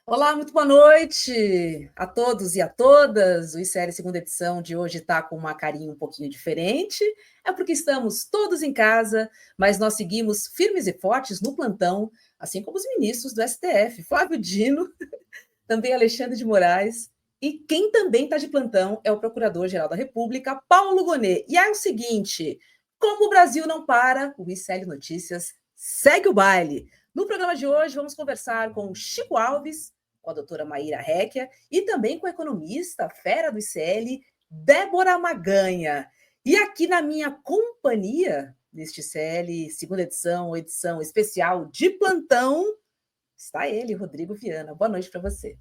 Olá, muito boa noite a todos e a todas. O ICL segunda edição de hoje está com uma carinha um pouquinho diferente. É porque estamos todos em casa, mas nós seguimos firmes e fortes no plantão, assim como os ministros do STF, Flávio Dino, também Alexandre de Moraes. E quem também está de plantão é o Procurador-Geral da República, Paulo Gonet. E é o seguinte: como o Brasil não para, o ICL Notícias segue o baile. No programa de hoje, vamos conversar com Chico Alves, com a doutora Maíra Réquia e também com a economista, fera do ICL, Débora Maganha. E aqui na minha companhia, neste ICL, segunda edição, edição especial de plantão, está ele, Rodrigo Viana. Boa noite para você.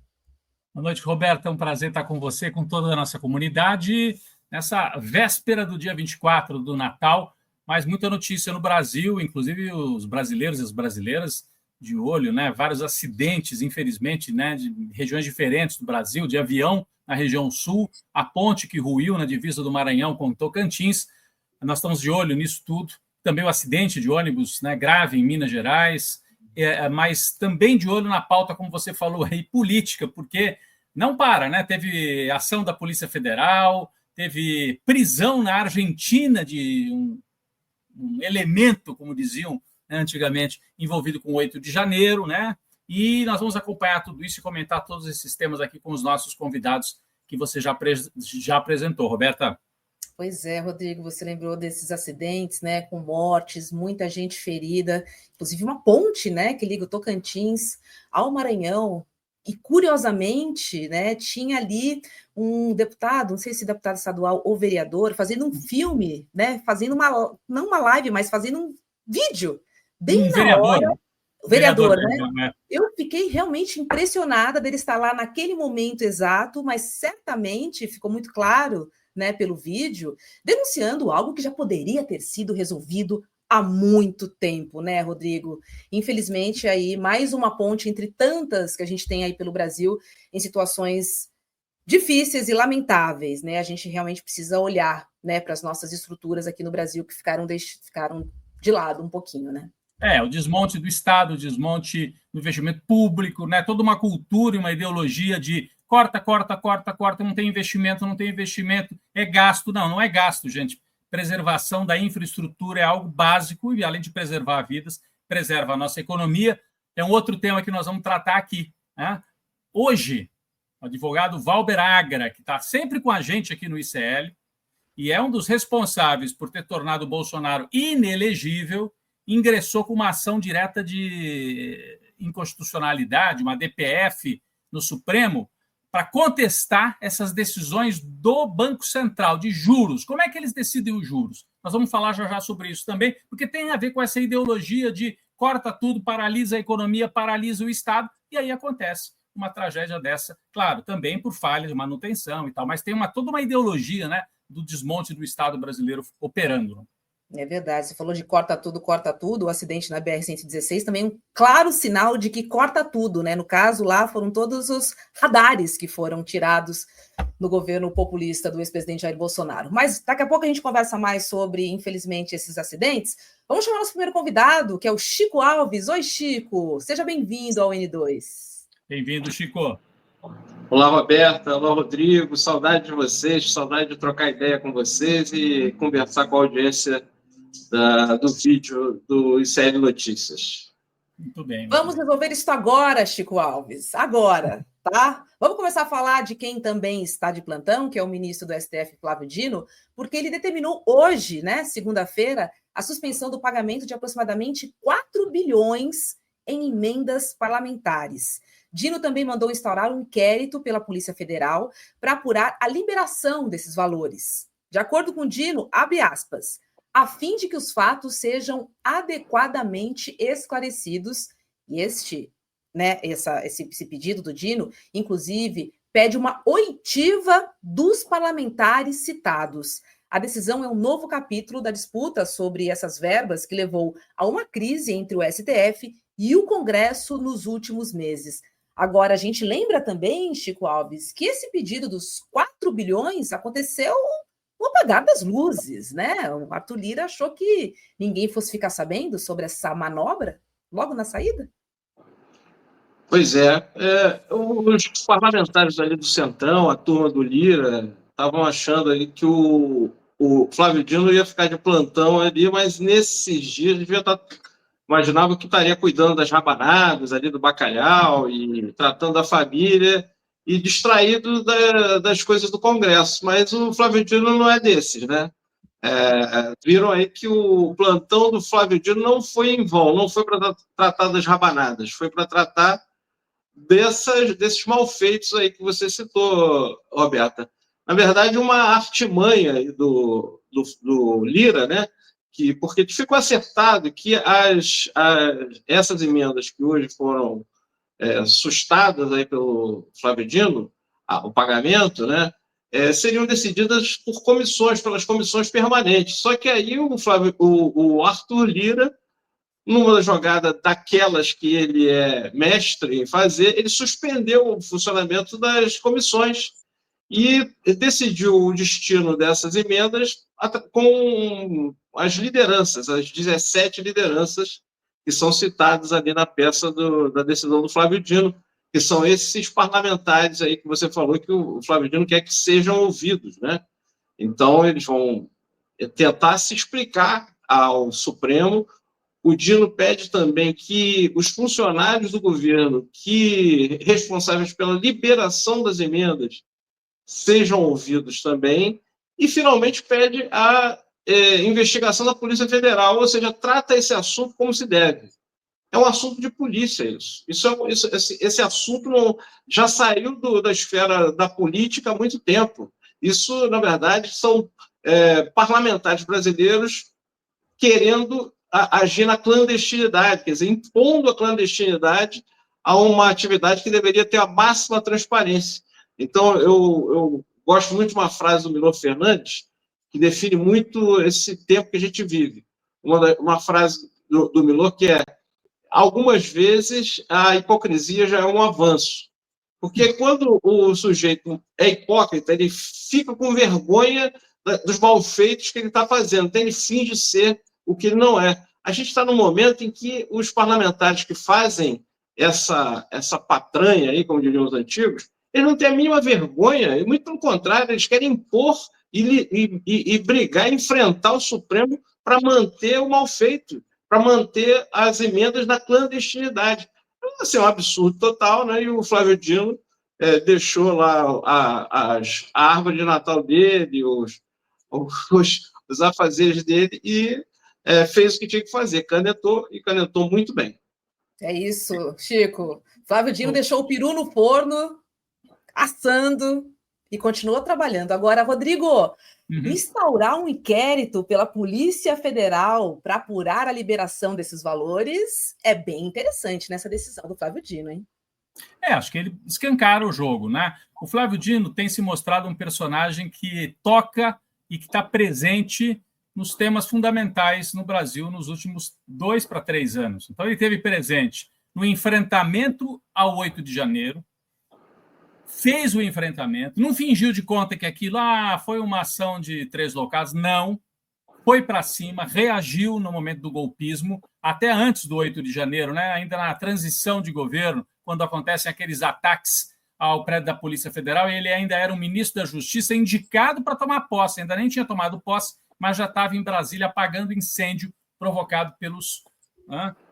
Boa noite, Roberto. É um prazer estar com você, com toda a nossa comunidade, nessa véspera do dia 24 do Natal, mas muita notícia no Brasil, inclusive os brasileiros e as brasileiras de olho, né? Vários acidentes, infelizmente, né? De regiões diferentes do Brasil, de avião na região sul, a ponte que ruiu na divisa do Maranhão com Tocantins. Nós estamos de olho nisso tudo. Também o acidente de ônibus, né, grave em Minas Gerais, mas também de olho na pauta, como você falou aí, política, porque não para, né? Teve ação da Polícia Federal, teve prisão na Argentina de um elemento, como diziam, né, antigamente, envolvido com o 8 de janeiro, né? E nós vamos acompanhar tudo isso e comentar todos esses temas aqui com os nossos convidados que você já apresentou, Roberta. Pois é, Rodrigo, você lembrou desses acidentes, né, com mortes, muita gente ferida, inclusive uma ponte, né, que liga o Tocantins ao Maranhão. E curiosamente, né, tinha ali um deputado, não sei se deputado estadual ou vereador, fazendo um filme, né, fazendo não uma live, mas fazendo um vídeo bem na vereador, hora. O vereador, né? Eu fiquei realmente impressionada dele estar lá naquele momento exato, mas certamente ficou muito claro, né, pelo vídeo, denunciando algo que já poderia ter sido resolvido há muito tempo, né, Rodrigo? Infelizmente, aí, mais uma ponte entre tantas que a gente tem aí pelo Brasil em situações difíceis e lamentáveis, né? A gente realmente precisa olhar, né, para as nossas estruturas aqui no Brasil que ficaram de lado um pouquinho, né? O desmonte do Estado, o desmonte do investimento público, né? Toda uma cultura e uma ideologia de corta, corta, corta, corta, não tem investimento, é gasto. Não, não é gasto, gente. Preservação da infraestrutura é algo básico e, além de preservar vidas, preserva a nossa economia. É um outro tema que nós vamos tratar aqui, né? Hoje, o advogado Valber Agra, que está sempre com a gente aqui no ICL, e é um dos responsáveis por ter tornado o Bolsonaro inelegível, ingressou com uma ação direta de inconstitucionalidade, uma DPF, no Supremo, para contestar essas decisões do Banco Central de juros. Como é que eles decidem os juros? Nós vamos falar já sobre isso também, porque tem a ver com essa ideologia de corta tudo, paralisa a economia, paralisa o Estado, e aí acontece uma tragédia dessa, claro, também por falha de manutenção e tal, mas tem toda uma ideologia, né, do desmonte do Estado brasileiro operando. É verdade, você falou de corta tudo, o acidente na BR-116 também é um claro sinal de que corta tudo, né? No caso, lá foram todos os radares que foram tirados no governo populista do ex-presidente Jair Bolsonaro. Mas daqui a pouco a gente conversa mais sobre, infelizmente, esses acidentes. Vamos chamar nosso primeiro convidado, que é o Chico Alves. Oi, Chico, seja bem-vindo ao N2. Bem-vindo, Chico. Olá, Roberta. Olá, Rodrigo. Saudade de vocês, saudade de trocar ideia com vocês e conversar com a audiência do vídeo do ICL Notícias. Muito bem. Vamos resolver isso agora, Chico Alves. Agora, tá? Vamos começar a falar de quem também está de plantão, que é o ministro do STF, Flávio Dino, porque ele determinou hoje, né, segunda-feira, a suspensão do pagamento de aproximadamente 4 bilhões em emendas parlamentares. Dino também mandou instaurar um inquérito pela Polícia Federal para apurar a liberação desses valores. De acordo com Dino, abre aspas, a fim de que os fatos sejam adequadamente esclarecidos. E esse pedido do Dino, inclusive, pede uma oitiva dos parlamentares citados. A decisão é um novo capítulo da disputa sobre essas verbas que levou a uma crise entre o STF e o Congresso nos últimos meses. Agora, a gente lembra também, Chico Alves, que esse pedido dos 4 bilhões aconteceu no apagar das luzes, né? O Arthur Lira achou que ninguém fosse ficar sabendo sobre essa manobra logo na saída? Pois é, os parlamentares ali do Centrão, a turma do Lira, estavam achando ali que o Flávio Dino ia ficar de plantão ali, mas nesses dias devia estar, imaginava que estaria cuidando das rabanadas ali do bacalhau e tratando da família e distraído das coisas do Congresso. Mas o Flávio Dino não é desses, né? Viram aí que o plantão do Flávio Dino não foi em vão, não foi para tratar das rabanadas, foi para tratar desses malfeitos aí que você citou, Roberta. Na verdade, uma artimanha do Lira, né? Porque ficou acertado que essas emendas que hoje foram sustadas aí pelo Flávio Dino, o pagamento, né? Seriam decididas por comissões, pelas comissões permanentes. Só que aí o Arthur Lira, numa jogada daquelas que ele é mestre em fazer, ele suspendeu o funcionamento das comissões e decidiu o destino dessas emendas com as lideranças, as 17 lideranças que são citadas ali na peça da decisão do Flávio Dino, que são esses parlamentares aí que você falou que o Flávio Dino quer que sejam ouvidos, né? Então, eles vão tentar se explicar ao Supremo. O Dino pede também que os funcionários do governo que responsáveis pela liberação das emendas sejam ouvidos também. E, finalmente, pede a investigação da Polícia Federal, ou seja, trata esse assunto como se deve. É um assunto de polícia esse assunto já saiu da esfera da política há muito tempo. Isso, na verdade, são parlamentares brasileiros querendo agir na clandestinidade, quer dizer, impondo a clandestinidade a uma atividade que deveria ter a máxima transparência. Então, eu gosto muito de uma frase do Milor Fernandes, que define muito esse tempo que a gente vive. Uma frase do Milor que é: algumas vezes a hipocrisia já é um avanço. Porque quando o sujeito é hipócrita, ele fica com vergonha dos malfeitos que ele está fazendo, então ele finge ser o que ele não é. A gente está num momento em que os parlamentares que fazem essa patranha, aí, como diriam os antigos, eles não têm a mínima vergonha, e muito pelo contrário, eles querem impor e brigar, enfrentar o Supremo para manter o mal feito, para manter as emendas na clandestinidade. Assim, é um absurdo total, né? E o Flávio Dino deixou lá a árvore de Natal dele, os afazeres dele e fez o que tinha que fazer, canetou e canetou muito bem. É isso, Chico. Flávio Dino deixou o peru no forno, assando e continuou trabalhando. Agora, Rodrigo, instaurar um inquérito pela Polícia Federal para apurar a liberação desses valores é bem interessante nessa decisão do Flávio Dino, hein? Acho que ele escancara o jogo, né? O Flávio Dino tem se mostrado um personagem que toca e que está presente nos temas fundamentais no Brasil nos últimos 2 para 3 anos. Então, ele esteve presente no enfrentamento ao 8 de janeiro, fez o enfrentamento, não fingiu de conta que aquilo foi uma ação de 3 locados, não. Foi para cima, reagiu no momento do golpismo, até antes do 8 de janeiro, né? Ainda na transição de governo, quando acontecem aqueles ataques ao prédio da Polícia Federal, ele ainda era um ministro da Justiça indicado para tomar posse, ainda nem tinha tomado posse, mas já estava em Brasília apagando incêndio provocado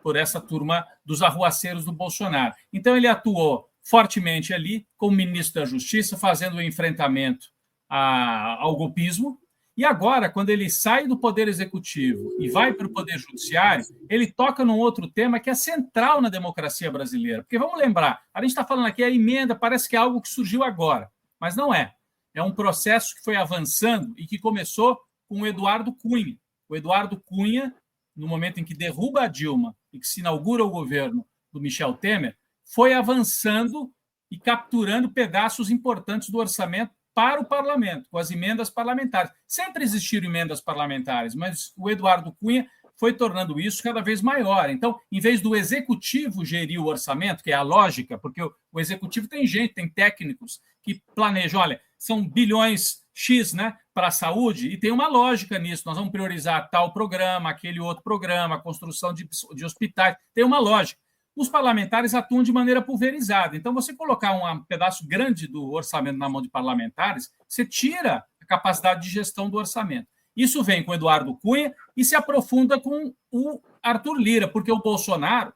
por essa turma dos arruaceiros do Bolsonaro. Então, ele atuou fortemente ali como ministro da Justiça, fazendo o enfrentamento ao golpismo. E agora, quando ele sai do Poder Executivo e vai para o Poder Judiciário, ele toca num outro tema que é central na democracia brasileira. Porque vamos lembrar, a gente está falando aqui a emenda, parece que é algo que surgiu agora, mas não é. É um processo que foi avançando e que começou com o Eduardo Cunha. O Eduardo Cunha, no momento em que derruba a Dilma e que se inaugura o governo do Michel Temer, foi avançando e capturando pedaços importantes do orçamento para o parlamento, com as emendas parlamentares. Sempre existiram emendas parlamentares, mas o Eduardo Cunha foi tornando isso cada vez maior. Então, em vez do executivo gerir o orçamento, que é a lógica, porque o executivo tem gente, tem técnicos que planejam, olha, são bilhões X, né, para a saúde, e tem uma lógica nisso, nós vamos priorizar tal programa, aquele outro programa, a construção de hospitais, tem uma lógica. os parlamentares atuam de maneira pulverizada. Então, você colocar um pedaço grande do orçamento na mão de parlamentares, você tira a capacidade de gestão do orçamento. Isso vem com o Eduardo Cunha e se aprofunda com o Arthur Lira, porque o Bolsonaro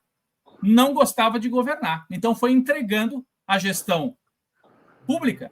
não gostava de governar. Então, foi entregando a gestão pública,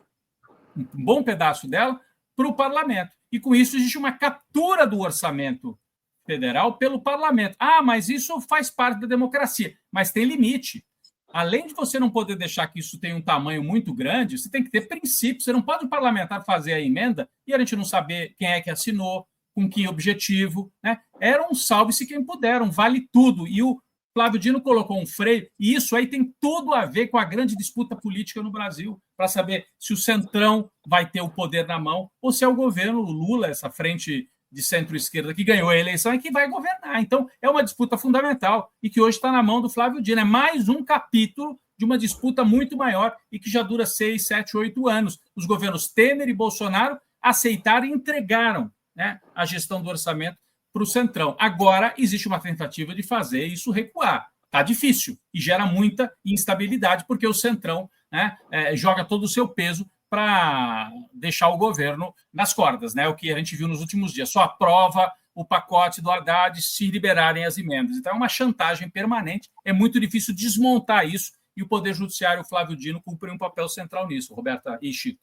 um bom pedaço dela, para o parlamento. E, com isso, existe uma captura do orçamento federal pelo parlamento. Ah, mas isso faz parte da democracia. Mas tem limite. Além de você não poder deixar que isso tenha um tamanho muito grande, você tem que ter princípios. Você não pode um parlamentar fazer a emenda e a gente não saber quem é que assinou, com que objetivo. Né? Era um salve-se quem puder, um vale tudo. E o Flávio Dino colocou um freio, e isso aí tem tudo a ver com a grande disputa política no Brasil, para saber se o Centrão vai ter o poder na mão ou se é o governo Lula, essa frente de centro-esquerda que ganhou a eleição e que vai governar. Então, é uma disputa fundamental e que hoje está na mão do Flávio Dino. É mais um capítulo de uma disputa muito maior e que já dura 6, 7, 8 anos. Os governos Temer e Bolsonaro aceitaram e entregaram, né, a gestão do orçamento para o Centrão. Agora, existe uma tentativa de fazer isso recuar. Está difícil e gera muita instabilidade, porque o Centrão, né, joga todo o seu peso para deixar o governo nas cordas, né? O que a gente viu nos últimos dias. Só aprova o pacote do Haddad se liberarem as emendas. Então, é uma chantagem permanente. É muito difícil desmontar isso e o Poder Judiciário, o Flávio Dino, cumpre um papel central nisso, Roberta e Chico.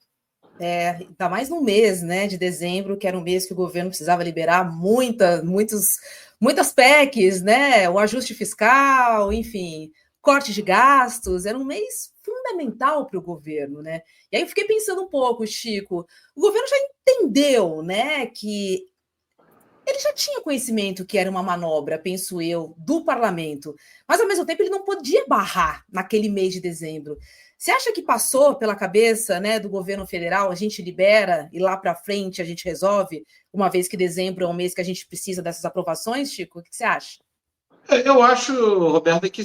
Ainda mais no mês, né, de dezembro, que era um mês que o governo precisava liberar muitas PECs, né, o ajuste fiscal, enfim, corte de gastos, era um mês fundamental para o governo, né? E aí eu fiquei pensando um pouco, Chico, o governo já entendeu, né, que ele já tinha conhecimento que era uma manobra, penso eu, do parlamento, mas ao mesmo tempo ele não podia barrar naquele mês de dezembro. Você acha que passou pela cabeça, né, do governo federal, a gente libera e lá para frente a gente resolve, uma vez que dezembro é um mês que a gente precisa dessas aprovações, Chico? O que você acha? Eu acho, Roberta, que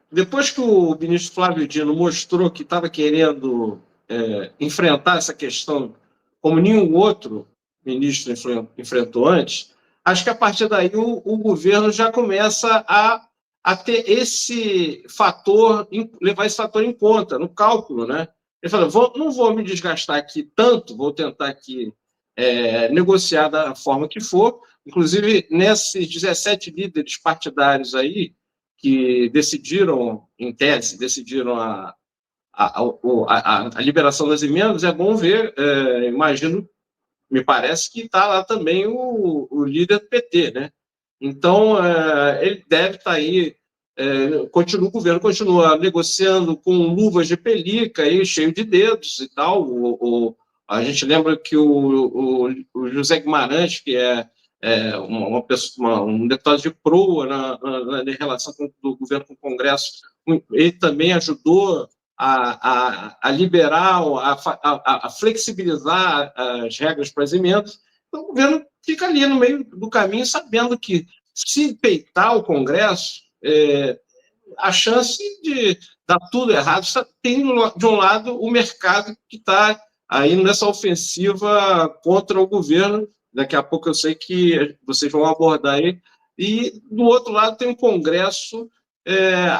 depois que o ministro Flávio Dino mostrou que estava querendo enfrentar essa questão como nenhum outro ministro enfrentou antes, acho que a partir daí o governo já começa a ter esse fator, levar esse fator em conta, no cálculo, né? Ele fala, não vou me desgastar aqui tanto, vou tentar aqui negociar da forma que for. Inclusive, nesses 17 líderes partidários aí, que decidiram, em tese, a liberação das emendas, é bom ver, imagino, me parece que está lá também o líder do PT, né? Então, ele deve estar aí, o governo continua negociando com luvas de pelica, aí, cheio de dedos e tal. A gente lembra que o José Guimarães, que é um deputado de proa na relação do governo com o Congresso, ele também ajudou a liberar, a flexibilizar as regras para as emendas. Então, o governo fica ali no meio do caminho, sabendo que, se peitar o Congresso, a chance de dar tudo errado tem, de um lado, o mercado que está aí nessa ofensiva contra o governo. Daqui a pouco eu sei que vocês vão abordar aí. E, do outro lado, tem o Congresso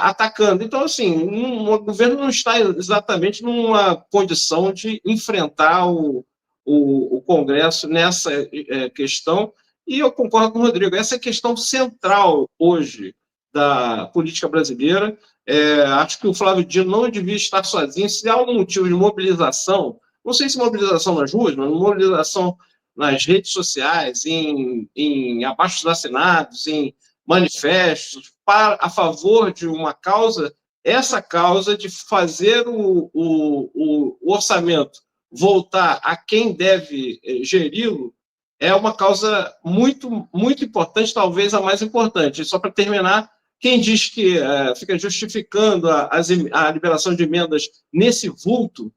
atacando. Então, assim, o governo não está exatamente numa condição de enfrentar o Congresso nessa questão. E eu concordo com o Rodrigo, essa é a questão central hoje da política brasileira. Acho que o Flávio Dino não devia estar sozinho. Se há algum motivo de mobilização, não sei se mobilização nas ruas, mas mobilização nas redes sociais, em abaixo-assinados, em manifestos, a favor de uma causa, essa causa de fazer o orçamento voltar a quem deve geri-lo, é uma causa muito, muito importante, talvez a mais importante. Só para terminar, quem diz que fica justificando a liberação de emendas nesse vulto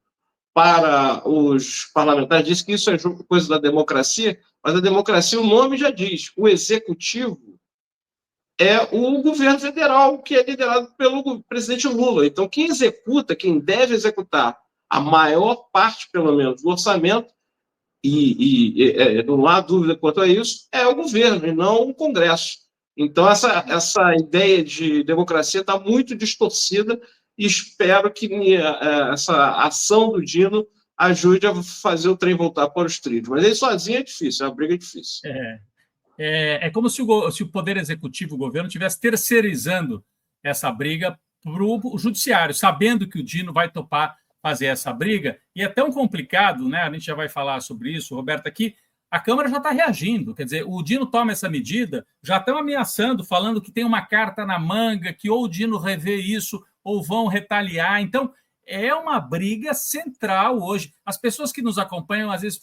para os parlamentares, diz que isso é coisa da democracia, mas a democracia, o nome já diz, o executivo é o governo federal, que é liderado pelo presidente Lula. Então, quem executa, quem deve executar a maior parte, pelo menos, do orçamento, e não há dúvida quanto a isso, é o governo e não o Congresso. Então, essa ideia de democracia está muito distorcida e espero que essa ação do Dino ajude a fazer o trem voltar para os trilhos. Mas ele sozinho é difícil, é uma briga difícil. É como se o Poder Executivo, o governo, estivesse terceirizando essa briga para o Judiciário, sabendo que o Dino vai topar fazer essa briga. E é tão complicado, né? A gente já vai falar sobre isso, Roberto, aqui. A Câmara já está reagindo, quer dizer, o Dino toma essa medida, já estão ameaçando, falando que tem uma carta na manga, que ou o Dino revê isso ou vão retaliar. Então, é uma briga central hoje. As pessoas que nos acompanham, às vezes,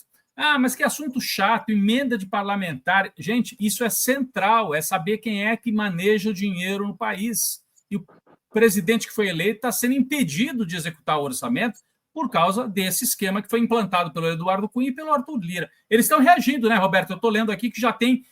mas que assunto chato, emenda de parlamentar. Gente, isso é central, é saber quem é que maneja o dinheiro no país. E o presidente que foi eleito está sendo impedido de executar o orçamento por causa desse esquema que foi implantado pelo Eduardo Cunha e pelo Arthur Lira. Eles estão reagindo, né, Roberto? Eu estou lendo aqui que já tem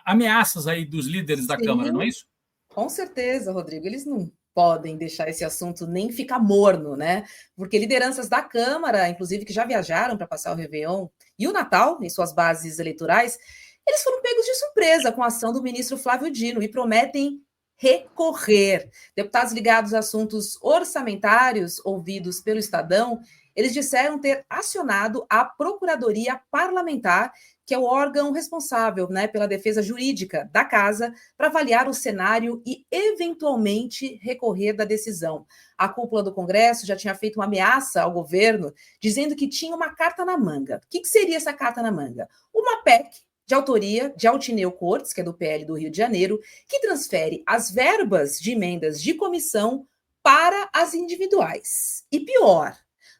ameaças aí dos líderes da Câmara, não é isso? Com certeza, Rodrigo. Eles não podem deixar esse assunto nem ficar morno, né? Porque lideranças da Câmara, inclusive que já viajaram para passar o Réveillon e o Natal em suas bases eleitorais, eles foram pegos de surpresa com a ação do ministro Flávio Dino e prometem recorrer. Deputados ligados a assuntos orçamentários, ouvidos pelo Estadão, eles disseram ter acionado a Procuradoria Parlamentar, que é o órgão responsável, né, pela defesa jurídica da casa, para avaliar o cenário e, eventualmente, recorrer da decisão. A cúpula do Congresso já tinha feito uma ameaça ao governo, dizendo que tinha uma carta na manga. O que seria essa carta na manga? Uma PEC de autoria de Altineu Cortes, que é do PL do Rio de Janeiro, que transfere as verbas de emendas de comissão para as individuais. E pior,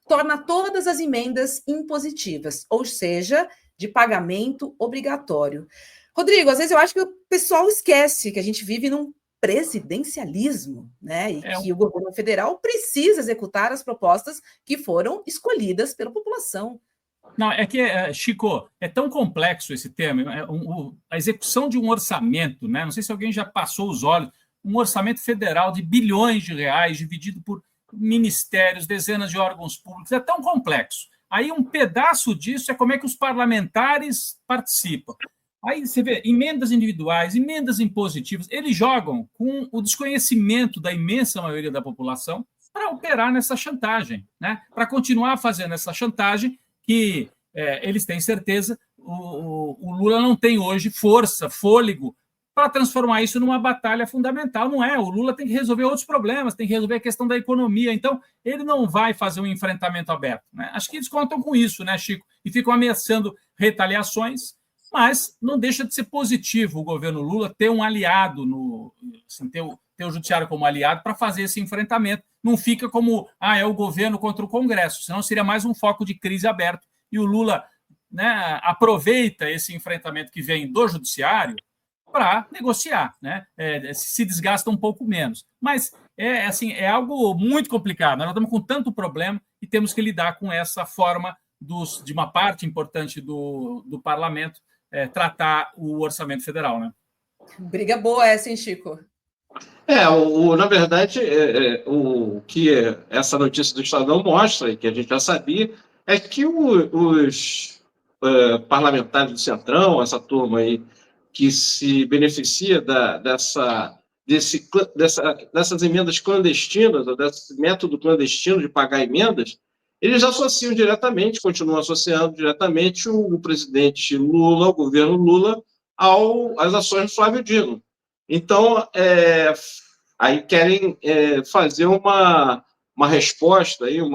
torna todas as emendas impositivas, ou seja, de pagamento obrigatório. Rodrigo, às vezes eu acho que o pessoal esquece que a gente vive num presidencialismo, né? E que o governo federal precisa executar as propostas que foram escolhidas pela população. Não, é que, Chico, é tão complexo esse tema. A execução de um orçamento, né? Não sei se alguém já passou os olhos, um orçamento federal de bilhões de reais, dividido por ministérios, dezenas de órgãos públicos, é tão complexo. Aí um pedaço disso é como é que os parlamentares participam. Aí você vê emendas individuais, emendas impositivas, eles jogam com o desconhecimento da imensa maioria da população para operar nessa chantagem, né? Para continuar fazendo essa chantagem que eles têm certeza o Lula não tem hoje força, fôlego para transformar isso numa batalha fundamental. Não é, o Lula tem que resolver outros problemas, tem que resolver a questão da economia, então ele não vai fazer um enfrentamento aberto, né? Acho que eles contam com isso, né, Chico? E ficam ameaçando retaliações, mas não deixa de ser positivo o governo Lula ter um aliado, assim, ter o judiciário como aliado para fazer esse enfrentamento. Não fica como, é o governo contra o Congresso, senão seria mais um foco de crise aberto. E o Lula, né, aproveita esse enfrentamento que vem do judiciário para negociar, né? Se desgasta um pouco menos. Mas é algo muito complicado. Nós estamos com tanto problema e temos que lidar com essa forma de uma parte importante do parlamento tratar o orçamento federal, né? Briga boa essa, hein, Chico? Na verdade, o que essa notícia do Estadão mostra, e que a gente já sabia, é que os parlamentares do Centrão, essa turma aí, que se beneficia dessas emendas clandestinas, ou desse método clandestino de pagar emendas, eles associam diretamente, continuam associando diretamente o presidente Lula, o governo Lula, às ações do Flávio Dino. Então, aí querem fazer uma resposta, aí, um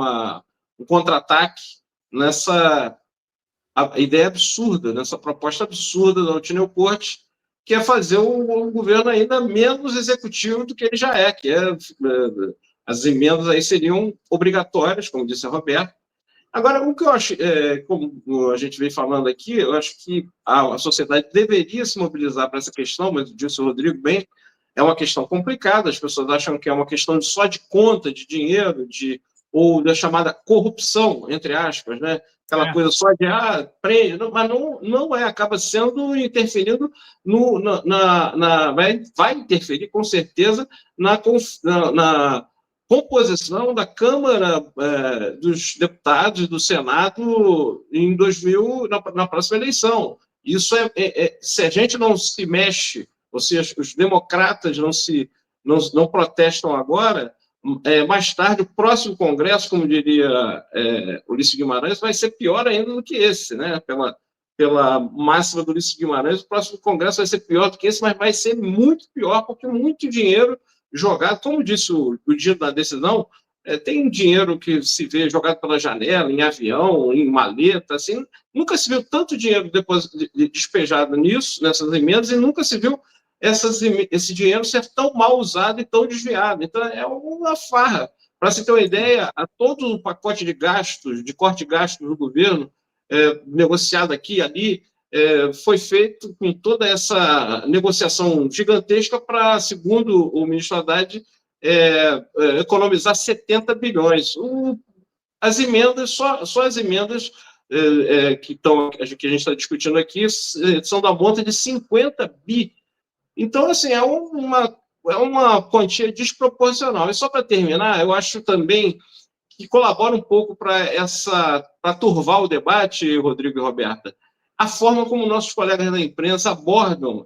contra-ataque nessa ideia absurda, nessa proposta absurda da Altineu Cortes, que é fazer o governo ainda menos executivo do que ele já é, as emendas aí seriam obrigatórias, como disse a Roberta. Agora, o que eu acho, como a gente vem falando aqui, eu acho que a sociedade deveria se mobilizar para essa questão, mas disse o Rodrigo bem, é uma questão complicada, as pessoas acham que é uma questão só de conta, de dinheiro, ou da chamada corrupção, entre aspas, né? Aquela coisa só de, prende, mas não é, acaba sendo interferindo vai interferir com certeza na composição da Câmara dos Deputados e do Senado em 2000, na próxima eleição. Isso se a gente não se mexe ou seja, os democratas não protestam agora, mais tarde, o próximo Congresso, como diria Ulisses Guimarães, vai ser pior ainda do que esse, né? Pela máxima do Ulisses Guimarães, o próximo Congresso vai ser pior do que esse, mas vai ser muito pior, porque muito dinheiro jogado, como disse o dia da decisão, tem dinheiro que se vê jogado pela janela, em avião, em maleta, assim, nunca se viu tanto dinheiro depois despejado nisso, nessas emendas, e nunca se viu esse dinheiro ser tão mal usado e tão desviado. Então, é uma farra. Para se ter uma ideia, a todo o pacote de gastos, de corte de gastos do governo, negociado aqui e ali, foi feito com toda essa negociação gigantesca para, segundo o ministro Haddad, economizar 70 bilhões. As emendas, só as emendas que a gente está discutindo aqui, são da monta de 50 bi. Então, assim, é uma quantia desproporcional. E só para terminar, eu acho também que colabora um pouco para turvar o debate, Rodrigo e Roberta, a forma como nossos colegas da imprensa abordam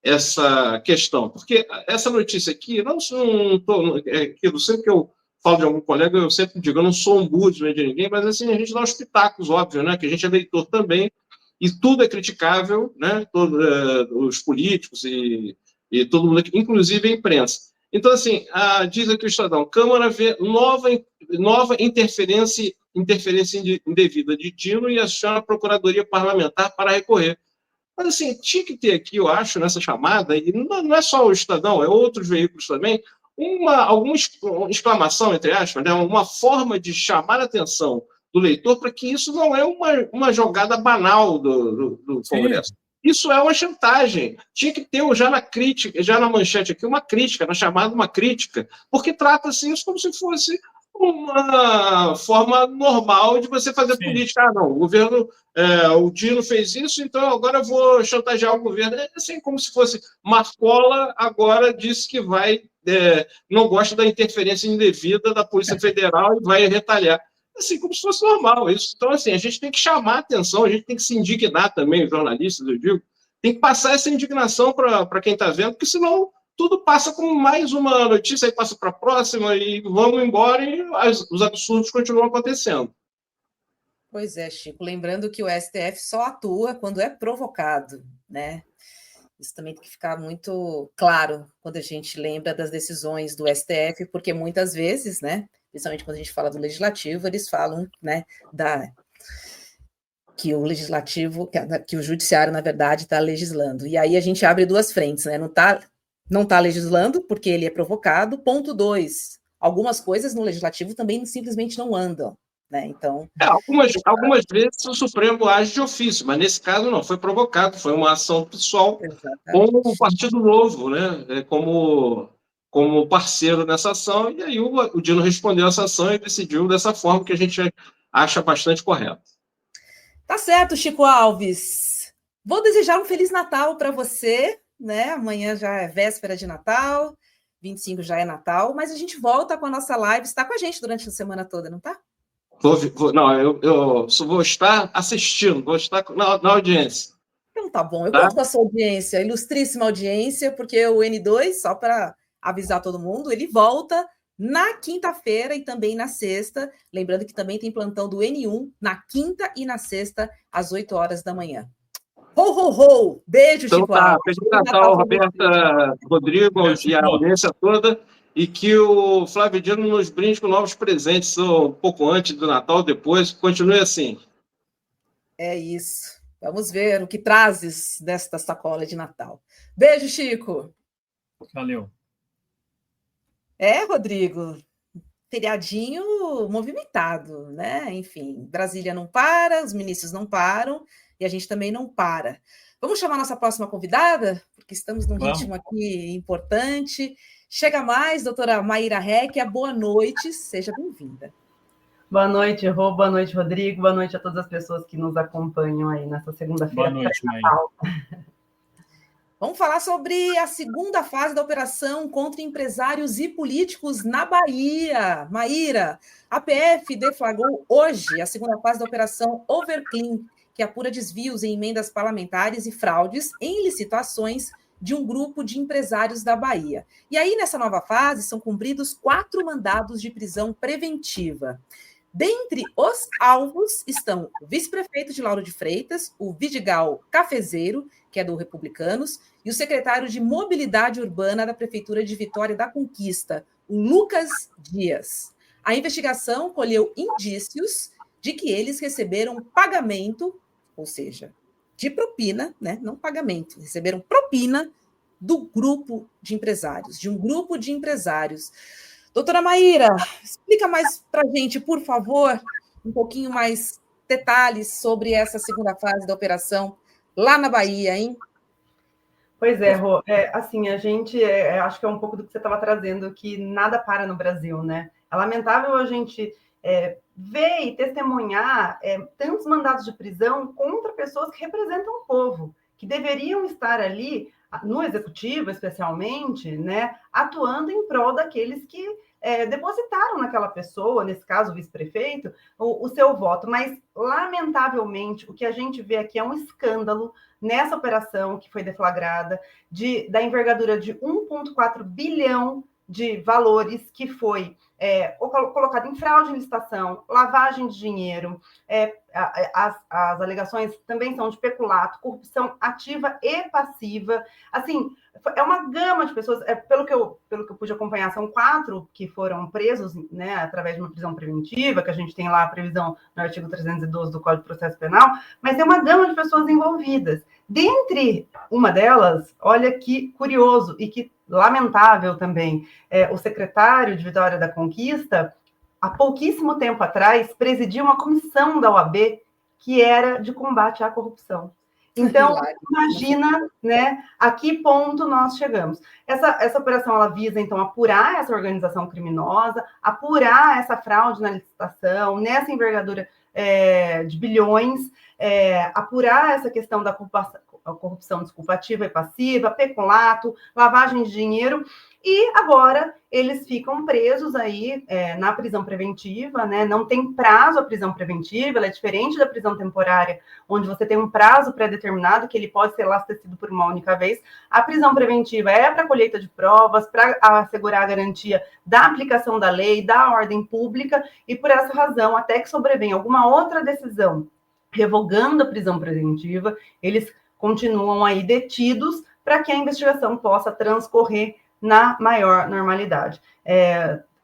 essa questão. Porque essa notícia aqui, sempre que eu falo de algum colega, eu sempre digo, eu não sou ombudsman de ninguém, mas assim, a gente dá os pitacos, óbvio, né? Que a gente é leitor também, e tudo é criticável, né? Os políticos e todo mundo, inclusive a imprensa. Então, assim, diz aqui o Estadão, Câmara vê nova interferência indevida de Dino e aciona a Procuradoria Parlamentar para recorrer. Mas, assim, tinha que ter aqui, eu acho, nessa chamada, e não é só o Estadão, é outros veículos também, alguma exclamação, entre aspas, né, uma forma de chamar a atenção do leitor para que isso não é uma jogada banal do Congresso. Isso é uma chantagem. Tinha que ter já na crítica, já na manchete aqui, uma crítica, na chamada uma crítica, porque trata-se isso como se fosse uma forma normal de você fazer política. Não, o governo, o Dino fez isso, então agora eu vou chantagear o governo. É assim, como se fosse Marcola agora disse que não gosta da interferência indevida da Polícia Federal e vai retalhar. Assim, como se fosse normal isso. Então, assim, a gente tem que chamar a atenção, a gente tem que se indignar também, os jornalistas, eu digo, tem que passar essa indignação para quem está vendo, porque senão tudo passa como mais uma notícia, aí passa para a próxima e vamos embora e os absurdos continuam acontecendo. Pois é, Chico. Lembrando que o STF só atua quando é provocado, né? Isso também tem que ficar muito claro quando a gente lembra das decisões do STF, porque muitas vezes, né, principalmente quando a gente fala do legislativo, eles falam, né, que o legislativo, que o judiciário, na verdade, está legislando. E aí a gente abre duas frentes, né? Não tá legislando porque ele é provocado. Ponto 2, algumas coisas no legislativo também simplesmente não andam. Né? Então, algumas vezes o Supremo age de ofício, mas nesse caso não, foi provocado, foi uma ação pessoal com o Partido Novo, né? Como parceiro nessa ação, e aí o Dino respondeu essa ação e decidiu dessa forma que a gente acha bastante correto. Tá certo, Chico Alves. Vou desejar um Feliz Natal para você, né? Amanhã já é véspera de Natal, 25 já é Natal, mas a gente volta com a nossa live. Você está com a gente durante a semana toda, não tá? Eu só vou estar assistindo, vou estar na audiência. Então tá bom, eu conto com a sua audiência, ilustríssima audiência, porque o N2, só para avisar todo mundo, ele volta na quinta-feira e também na sexta. Lembrando que também tem plantão do N1 na quinta e na sexta, às 8 horas da manhã. Ho, ho, ho! Beijo, então, Chico Alves. Feliz Natal, Roberta, Rodrigo e a audiência toda. E que o Flávio Dino nos brinde com novos presentes, um pouco antes do Natal, depois. Continue assim. É isso. Vamos ver o que trazes desta sacola de Natal. Beijo, Chico. Valeu. Rodrigo, feriadinho movimentado, né? Enfim, Brasília não para, os ministros não param e a gente também não para. Vamos chamar nossa próxima convidada? Porque estamos num ritmo aqui importante. Chega mais, doutora Maíra Recchia, boa noite, seja bem-vinda. Boa noite, Rô, boa noite, Rodrigo, boa noite a todas as pessoas que nos acompanham aí nessa segunda-feira. Boa noite, Maíra. Vamos falar sobre a segunda fase da operação contra empresários e políticos na Bahia. Maíra, a PF deflagrou hoje a segunda fase da operação Overclean, que apura desvios em emendas parlamentares e fraudes em licitações de um grupo de empresários da Bahia. E aí, nessa nova fase, são cumpridos 4 mandados de prisão preventiva. Dentre os alvos estão o vice-prefeito de Lauro de Freitas, o Vidigal Cafezeiro, que é do Republicanos, e o secretário de Mobilidade Urbana da Prefeitura de Vitória da Conquista, o Lucas Dias. A investigação colheu indícios de que eles receberam pagamento, ou seja, de propina, né? Não pagamento, receberam propina do grupo de empresários, de um grupo de empresários. Doutora Maíra, explica mais para a gente, por favor, um pouquinho mais detalhes sobre essa segunda fase da operação lá na Bahia, hein? Pois é, Rô, assim, a gente, acho que é um pouco do que você estava trazendo, que nada para no Brasil, né? É lamentável a gente ver e testemunhar tantos mandados de prisão contra pessoas que representam o povo, que deveriam estar ali, no executivo especialmente, né, atuando em prol daqueles que depositaram naquela pessoa, nesse caso o vice-prefeito, o seu voto. Mas, lamentavelmente, o que a gente vê aqui é um escândalo nessa operação que foi deflagrada, da envergadura de 1,4 bilhão de valores que foi colocado em fraude em licitação, lavagem de dinheiro, as alegações também são de peculato, corrupção ativa e passiva. Assim, é uma gama de pessoas, pelo que eu pude acompanhar, são 4 que foram presos, né, através de uma prisão preventiva, que a gente tem lá a previsão no artigo 312 do Código de Processo Penal, mas tem uma gama de pessoas envolvidas. Dentre uma delas, olha que curioso e que lamentável também, o secretário de Vitória da Conquista, há pouquíssimo tempo atrás, presidia uma comissão da OAB que era de combate à corrupção. Então, imagina, né, a que ponto nós chegamos. Essa operação, ela visa, então, apurar essa organização criminosa, apurar essa fraude na licitação, nessa envergadura de bilhões, apurar essa questão da corrupção desculpativa e passiva, peculato, lavagem de dinheiro, e agora eles ficam presos aí na prisão preventiva, né? Não tem prazo a prisão preventiva, ela é diferente da prisão temporária, onde você tem um prazo pré-determinado, que ele pode ser abastecido por uma única vez. A prisão preventiva é para colheita de provas, para assegurar a garantia da aplicação da lei, da ordem pública, e por essa razão, até que sobrevenha alguma outra decisão revogando a prisão preventiva, eles continuam aí detidos para que a investigação possa transcorrer na maior normalidade.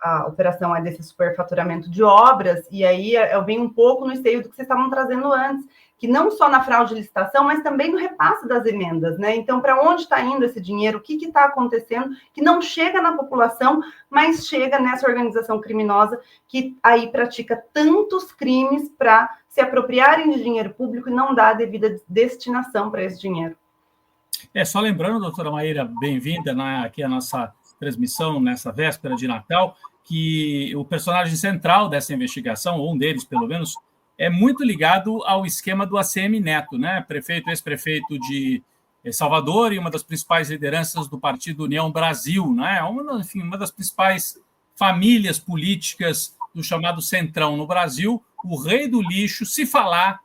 A operação é desse superfaturamento de obras, e aí eu venho um pouco no esteio do que vocês estavam trazendo antes, que não só na fraude de licitação, mas também no repasse das emendas, né? Então, para onde está indo esse dinheiro? O que está acontecendo? Que não chega na população, mas chega nessa organização criminosa que aí pratica tantos crimes para se apropriarem de dinheiro público e não dar a devida destinação para esse dinheiro. Só lembrando, doutora Maíra, bem-vinda aqui à nossa transmissão nessa véspera de Natal, que o personagem central dessa investigação, ou um deles pelo menos, é muito ligado ao esquema do ACM Neto, né? Ex-prefeito de Salvador e uma das principais lideranças do Partido União Brasil, né? Uma das principais famílias políticas do chamado Centrão no Brasil. O rei do lixo, se falar,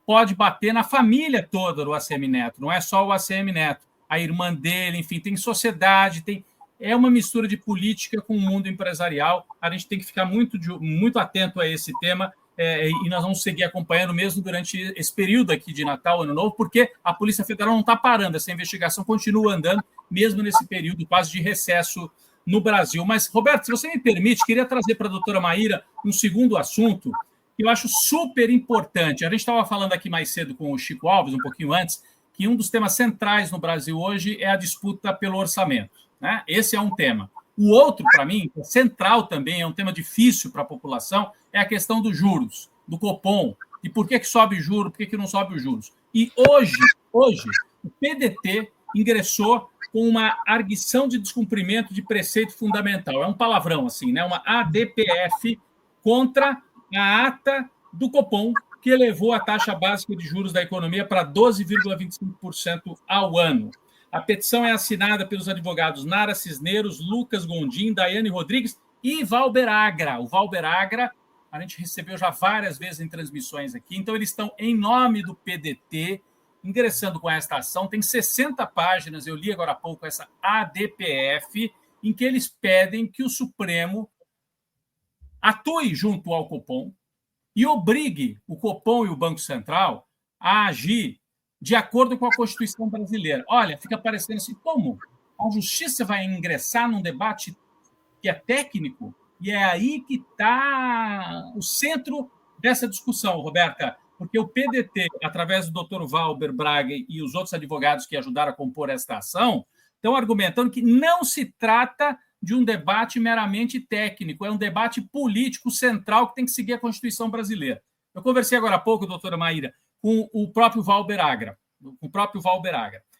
pode bater na família toda do ACM Neto, não é só o ACM Neto, a irmã dele, enfim, tem sociedade, é uma mistura de política com o mundo empresarial. A gente tem que ficar muito atento a esse tema, e nós vamos seguir acompanhando mesmo durante esse período aqui de Natal, Ano Novo, porque a Polícia Federal não está parando, essa investigação continua andando, mesmo nesse período quase de recesso no Brasil. Mas, Roberto, se você me permite, queria trazer para a doutora Maíra um segundo assunto, que eu acho super importante. A gente estava falando aqui mais cedo com o Chico Alves, um pouquinho antes, que um dos temas centrais no Brasil hoje é a disputa pelo orçamento, né? Esse é um tema. O outro, para mim, é central também, é um tema difícil para a população, é a questão dos juros, do Copom, e por que sobe o juro, por que não sobe os juros. E hoje, o PDT ingressou com uma arguição de descumprimento de preceito fundamental. É um palavrão, assim, né? Uma ADPF contra a ata do Copom, que elevou a taxa básica de juros da economia para 12,25% ao ano. A petição é assinada pelos advogados Nara Cisneros, Lucas Gondim, Daiane Rodrigues e Valber Agra. O Valber Agra, a gente recebeu já várias vezes em transmissões aqui, então eles estão em nome do PDT ingressando com esta ação. Tem 60 páginas, eu li agora há pouco essa ADPF, em que eles pedem que o Supremo atue junto ao Copom e obrigue o Copom e o Banco Central a agir de acordo com a Constituição brasileira. Olha, fica parecendo assim, como a justiça vai ingressar num debate que é técnico? E é aí que está o centro dessa discussão, Roberta, porque o PDT, através do Dr. Valber Braga e os outros advogados que ajudaram a compor esta ação, estão argumentando que não se trata de um debate meramente técnico, é um debate político central que tem que seguir a Constituição brasileira. Eu conversei agora há pouco, doutora Maíra, com o próprio Valber Agra.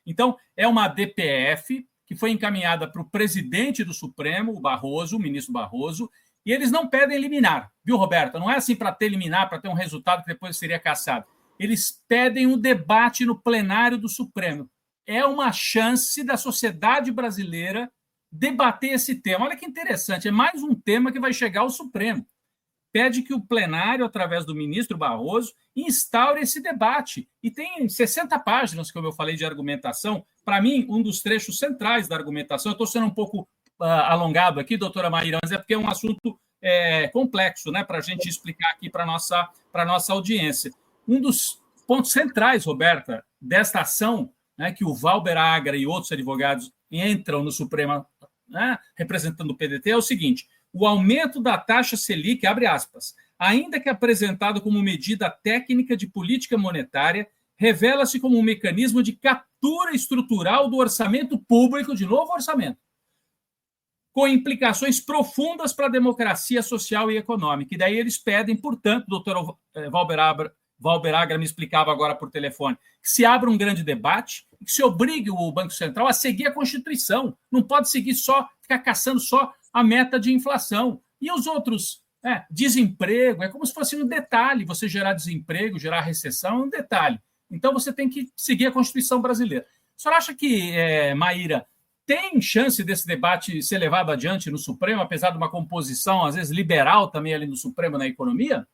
Então, é uma DPF que foi encaminhada para o presidente do Supremo, o Barroso, o ministro Barroso, e eles não pedem liminar, viu, Roberta? Não é assim para ter liminar, para ter um resultado que depois seria cassado. Eles pedem um debate no plenário do Supremo. É uma chance da sociedade brasileira debater esse tema. Olha que interessante, é mais um tema que vai chegar ao Supremo. Pede que o plenário, através do ministro Barroso, instaure esse debate. E tem 60 páginas, como eu falei, de argumentação. Para mim, um dos trechos centrais da argumentação, eu estou sendo um pouco alongado aqui, doutora Maíra, mas é porque é um assunto complexo, né, para a gente explicar aqui para a nossa audiência. Um dos pontos centrais, Roberta, desta ação, né, que o Valber Agra e outros advogados entram no Supremo, né, representando o PDT, é o seguinte: o aumento da taxa Selic, abre aspas, ainda que apresentado como medida técnica de política monetária, revela-se como um mecanismo de captura estrutural do orçamento público, de novo orçamento, com implicações profundas para a democracia social e econômica. E daí eles pedem, portanto, o doutor Valber Agra me explicava agora por telefone, que se abra um grande debate e que se obrigue o Banco Central a seguir a Constituição. Não pode seguir ficar caçando só a meta de inflação. E os outros, desemprego, é como se fosse um detalhe. Você gerar desemprego, gerar recessão é um detalhe. Então, você tem que seguir a Constituição brasileira. A senhora acha que, Maíra, tem chance desse debate ser levado adiante no Supremo, apesar de uma composição, às vezes, liberal também ali no Supremo na economia?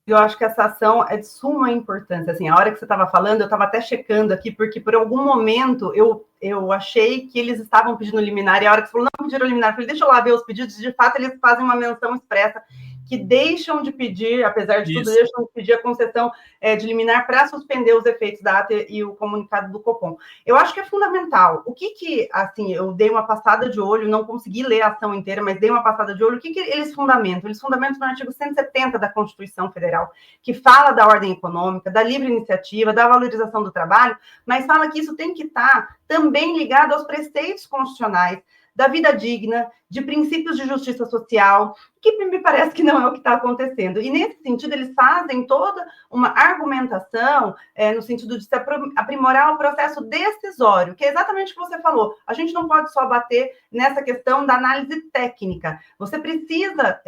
Eu acho que essa ação é de suma importância. Assim, a hora que você estava falando, eu estava até checando aqui, porque por algum momento eu achei que eles estavam pedindo liminar, e a hora que você falou, não pediram liminar, eu falei, deixa eu lá ver os pedidos, de fato eles fazem uma menção expressa que deixam de pedir, apesar de tudo, deixam de pedir a concessão de liminar para suspender os efeitos da ata e o comunicado do Copom. Eu acho que é fundamental. O que assim, eu dei uma passada de olho, não consegui ler a ação inteira, mas dei uma passada de olho, o que eles fundamentam? Eles fundamentam no artigo 170 da Constituição Federal, que fala da ordem econômica, da livre iniciativa, da valorização do trabalho, mas fala que isso tem que estar também ligado aos preceitos constitucionais, da vida digna, de princípios de justiça social, que me parece que não é o que está acontecendo. E, nesse sentido, eles fazem toda uma argumentação no sentido de se aprimorar o processo decisório, que é exatamente o que você falou. A gente não pode só bater nessa questão da análise técnica. Você precisa,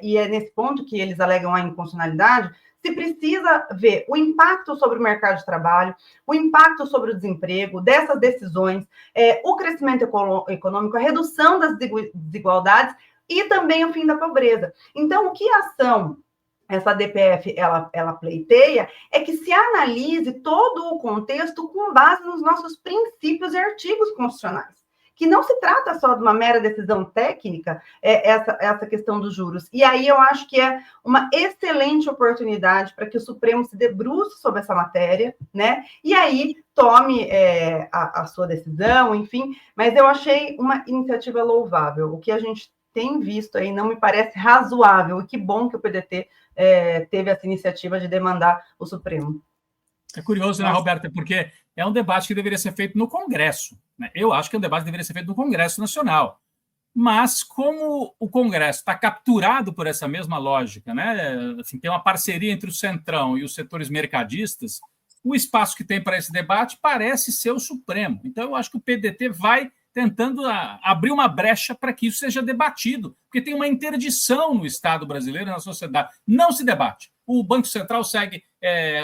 e é nesse ponto que eles alegam a inconstitucionalidade, se precisa ver o impacto sobre o mercado de trabalho, o impacto sobre o desemprego, dessas decisões, o crescimento econômico, a redução das desigualdades e também o fim da pobreza. Então, o que a ação, essa DPF, ela pleiteia, é que se analise todo o contexto com base nos nossos princípios e artigos constitucionais. Que não se trata só de uma mera decisão técnica, essa questão dos juros. E aí eu acho que é uma excelente oportunidade para que o Supremo se debruce sobre essa matéria, né? E aí tome a sua decisão, enfim. Mas eu achei uma iniciativa louvável. O que a gente tem visto aí não me parece razoável. E que bom que o PDT teve essa iniciativa de demandar o Supremo. É curioso, né, Roberta? Porque é um debate que deveria ser feito no Congresso. Né? Eu acho que é um debate que deveria ser feito no Congresso Nacional. Mas, como o Congresso está capturado por essa mesma lógica, né? Assim, tem uma parceria entre o Centrão e os setores mercadistas, o espaço que tem para esse debate parece ser o Supremo. Então, eu acho que o PDT vai tentando abrir uma brecha para que isso seja debatido, porque tem uma interdição no Estado brasileiro, na sociedade. Não se debate. O Banco Central segue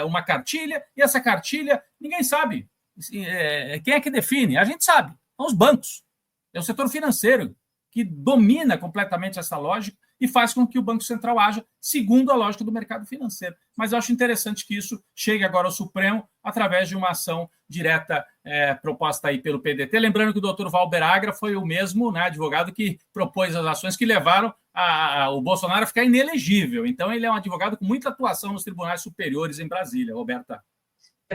uma cartilha, e essa cartilha, ninguém sabe. Quem é que define? A gente sabe. São os bancos. É o setor financeiro que domina completamente essa lógica e faz com que o Banco Central haja segundo a lógica do mercado financeiro. Mas eu acho interessante que isso chegue agora ao Supremo através de uma ação direta proposta aí pelo PDT. Lembrando que o doutor Valber Agra foi o mesmo, né, advogado que propôs as ações que levaram o Bolsonaro a ficar inelegível. Então, ele é um advogado com muita atuação nos tribunais superiores em Brasília, Roberta.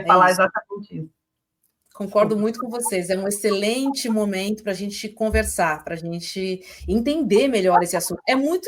Falar exatamente isso. Concordo muito com vocês. É um excelente momento para a gente conversar, para a gente entender melhor esse assunto. É muito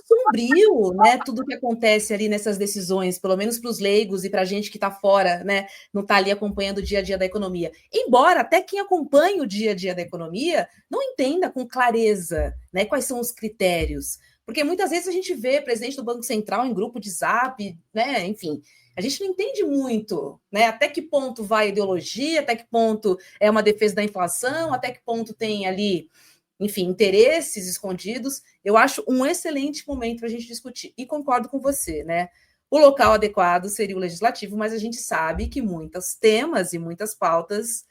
sombrio, né? Tudo o que acontece ali nessas decisões, pelo menos para os leigos e para a gente que está fora, né? Não está ali acompanhando o dia a dia da economia. Embora até quem acompanha o dia a dia da economia não entenda com clareza, né? Quais são os critérios. Porque muitas vezes a gente vê presidente do Banco Central em grupo de Zap, né? Enfim. A gente não entende muito, né? Até que ponto vai a ideologia, até que ponto é uma defesa da inflação, até que ponto tem ali, enfim, interesses escondidos. Eu acho um excelente momento para a gente discutir. E concordo com você, né? O local adequado seria o legislativo, mas a gente sabe que muitos temas e muitas pautas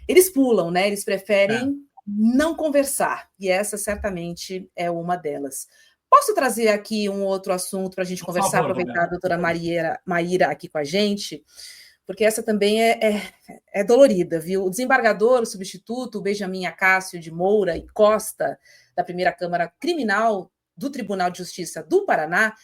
eles pulam, né? Eles preferem não conversar. E essa certamente é uma delas. Posso trazer aqui um outro assunto para a gente conversar, aproveitar a doutora Maíra aqui com a gente, porque essa também é dolorida, viu? O desembargador, o substituto, o Benjamin Acácio de Moura e Costa, da Primeira Câmara Criminal do Tribunal de Justiça do Paraná,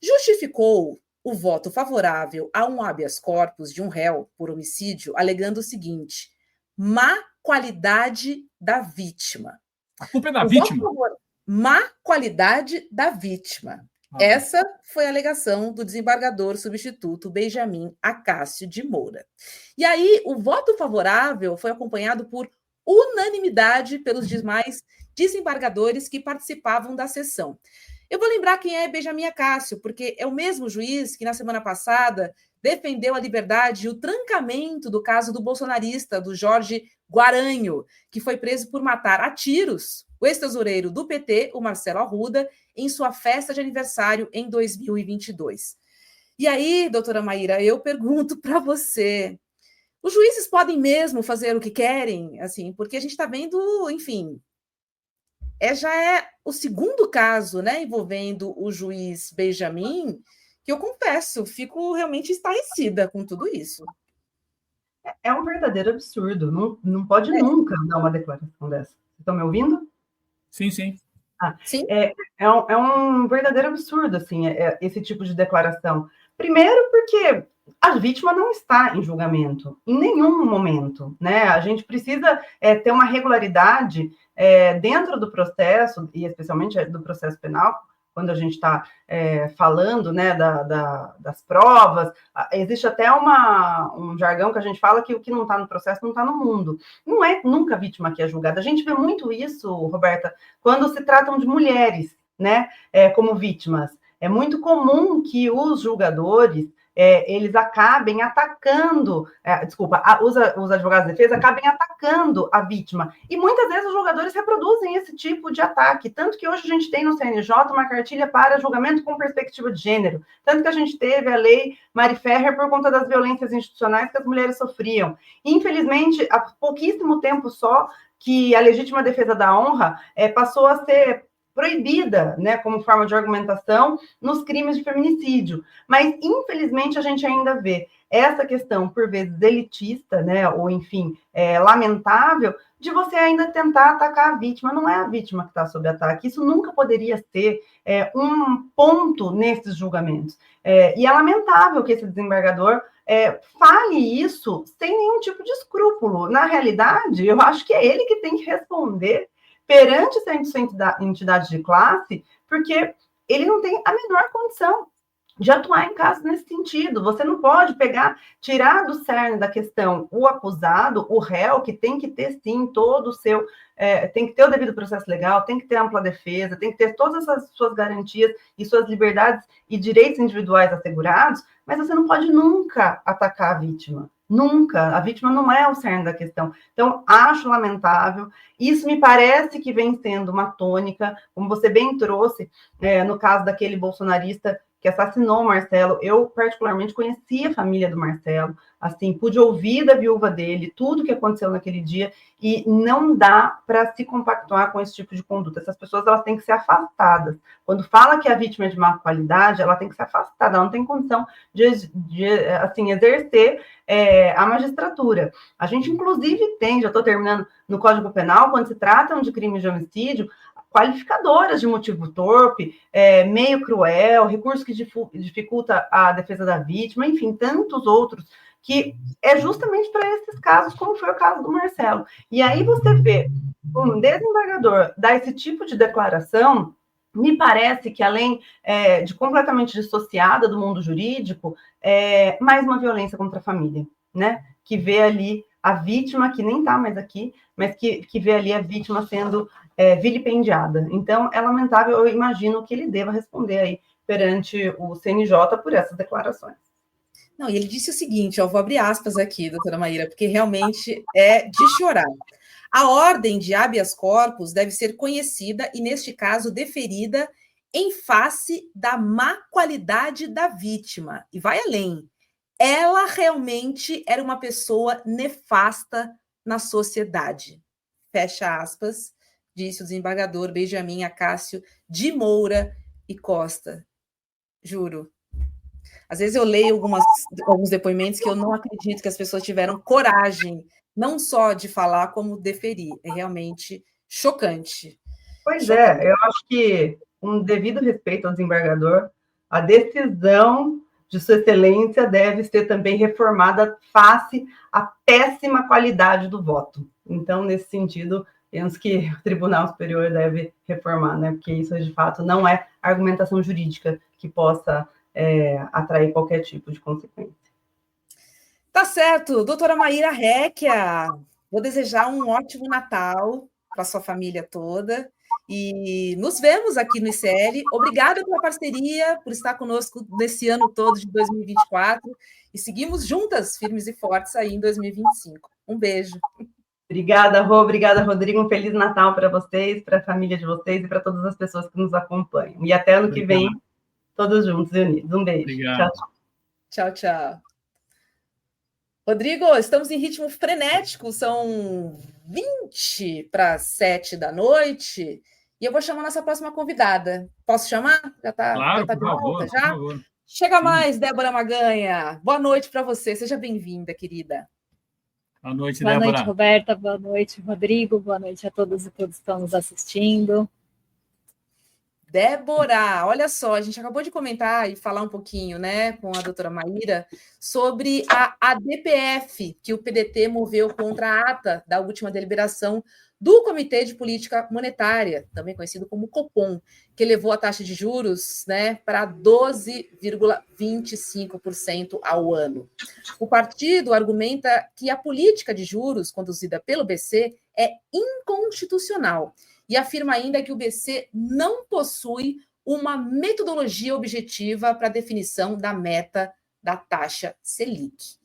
justificou o voto favorável a um habeas corpus de um réu por homicídio, alegando o seguinte: má qualidade da vítima. A culpa é da vítima? Má qualidade da vítima. Essa foi a alegação do desembargador substituto Benjamin Acácio de Moura. E aí, o voto favorável foi acompanhado por unanimidade pelos demais desembargadores que participavam da sessão. Eu vou lembrar quem é Benjamin Acácio, porque é o mesmo juiz que, na semana passada, defendeu a liberdade e o trancamento do caso do bolsonarista, do Jorge Guaranho, que foi preso por matar a tiros o ex-tesoureiro do PT, o Marcelo Arruda, em sua festa de aniversário em 2022. E aí, doutora Maíra, eu pergunto para você, os juízes podem mesmo fazer o que querem? Assim, porque a gente está vendo, enfim, já é o segundo caso, né, envolvendo o juiz Benjamin, que eu confesso, fico realmente estarrecida com tudo isso. É um verdadeiro absurdo, não pode nunca dar uma declaração dessa. Vocês estão me ouvindo? Sim, sim. Sim. É um verdadeiro absurdo, assim, esse tipo de declaração. Primeiro porque a vítima não está em julgamento, em nenhum momento, né? A gente precisa ter uma regularidade dentro do processo, e especialmente do processo penal, quando a gente está falando, né, das provas. Existe até um jargão que a gente fala que o que não está no processo não está no mundo. Não é nunca a vítima que é julgada. A gente vê muito isso, Roberta, quando se tratam de mulheres, né, como vítimas. É muito comum que os julgadores eles acabem atacando, os advogados de defesa acabem atacando a vítima. E muitas vezes os julgadores reproduzem esse tipo de ataque. Tanto que hoje a gente tem no CNJ uma cartilha para julgamento com perspectiva de gênero. Tanto que a gente teve a lei Mari Ferrer por conta das violências institucionais que as mulheres sofriam. Infelizmente, há pouquíssimo tempo só que a legítima defesa da honra passou a ser proibida, né, como forma de argumentação nos crimes de feminicídio. Mas, infelizmente, a gente ainda vê essa questão, por vezes, elitista, né, ou, enfim, lamentável, de você ainda tentar atacar a vítima. Não é a vítima que está sob ataque. Isso nunca poderia ser um ponto nesses julgamentos. E é lamentável que esse desembargador fale isso sem nenhum tipo de escrúpulo. Na realidade, eu acho que é ele que tem que responder perante essa entidade de classe, porque ele não tem a menor condição de atuar em casos nesse sentido. Você não pode tirar do cerne da questão o acusado, o réu, que tem que ter, sim, todo o seu... tem que ter o devido processo legal, tem que ter ampla defesa, tem que ter todas as suas garantias e suas liberdades e direitos individuais assegurados, mas você não pode nunca atacar a vítima. Nunca. A vítima não é o cerne da questão. Então, acho lamentável. Isso me parece que vem sendo uma tônica, como você bem trouxe, no caso daquele bolsonarista que assassinou o Marcelo. Eu, particularmente, conheci a família do Marcelo, assim, pude ouvir da viúva dele, tudo que aconteceu naquele dia, e não dá para se compactuar com esse tipo de conduta. Essas pessoas, elas têm que ser afastadas. Quando fala que a vítima é de má qualidade, ela tem que ser afastada, ela não tem condição de assim, exercer a magistratura. A gente, inclusive, tem, já estou terminando, no Código Penal, quando se tratam de crimes de homicídio, qualificadoras de motivo torpe, meio cruel, recurso que dificulta a defesa da vítima, enfim, tantos outros, que é justamente para esses casos, como foi o caso do Marcelo. E aí você vê um desembargador dar esse tipo de declaração, me parece que, além de completamente dissociada do mundo jurídico, mais uma violência contra a família, né? Que vê ali a vítima, que nem está mais aqui, mas que vê ali a vítima sendo vilipendiada. Então, é lamentável, eu imagino que ele deva responder aí perante o CNJ por essas declarações. Não, e ele disse o seguinte, vou abrir aspas aqui, doutora Maíra, porque realmente é de chorar. A ordem de habeas corpus deve ser conhecida e, neste caso, deferida em face da má qualidade da vítima. E vai além. Ela realmente era uma pessoa nefasta na sociedade. Fecha aspas, disse o desembargador Benjamin Acácio de Moura e Costa. Juro. Às vezes eu leio alguns depoimentos que eu não acredito que as pessoas tiveram coragem, não só de falar, como deferir. É realmente chocante. Pois é, eu acho que, com devido respeito ao desembargador, a decisão de Sua Excelência deve ser também reformada face à péssima qualidade do voto. Então, nesse sentido, penso que o Tribunal Superior deve reformar, né? Porque isso, de fato, não é argumentação jurídica que possa atrair qualquer tipo de consequência. Tá certo, doutora Maíra Réquia, vou desejar um ótimo Natal para sua família toda e nos vemos aqui no ICL. Obrigada pela parceria, por estar conosco nesse ano todo de 2024 e seguimos juntas, firmes e fortes aí em 2025. Um beijo. Obrigada, Rô. Obrigada, Rodrigo. Um Feliz Natal para vocês, para a família de vocês e para todas as pessoas que nos acompanham. E até ano que vem, todos juntos e unidos. Um beijo. Obrigado. Tchau, tchau. Tchau, tchau. Rodrigo, estamos em ritmo frenético, são 20 para 7 da noite, e eu vou chamar nossa próxima convidada. Posso chamar? Já está Claro, de volta, já? por favor. Chega mais, Débora Maganha. Boa noite para você, seja bem-vinda, querida. Boa noite, Débora. Boa noite, Roberta. Boa noite, Rodrigo. Boa noite a todos e todas que estão nos assistindo. Débora, olha só, a gente acabou de comentar e falar um pouquinho, né, com a doutora Maíra, sobre a ADPF, que o PDT moveu contra a ata da última deliberação do Comitê de Política Monetária, também conhecido como Copom, que elevou a taxa de juros, né, para 12,25% ao ano. O partido argumenta que a política de juros conduzida pelo BC é inconstitucional e afirma ainda que o BC não possui uma metodologia objetiva para a definição da meta da taxa Selic.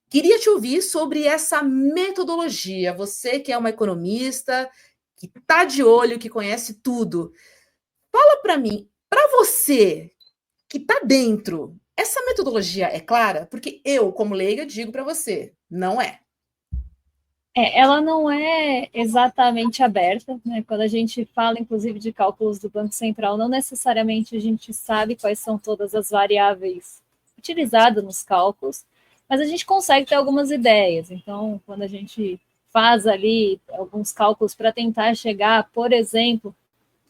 Queria te ouvir sobre essa metodologia. Você que é uma economista, que está de olho, que conhece tudo. Fala para mim, para você que está dentro, essa metodologia é clara? Porque eu, como leiga, digo para você, não é. Ela não é exatamente aberta, né? Quando a gente fala, inclusive, de cálculos do Banco Central, não necessariamente a gente sabe quais são todas as variáveis utilizadas nos cálculos, mas a gente consegue ter algumas ideias. Então, quando a gente faz ali alguns cálculos para tentar chegar, por exemplo,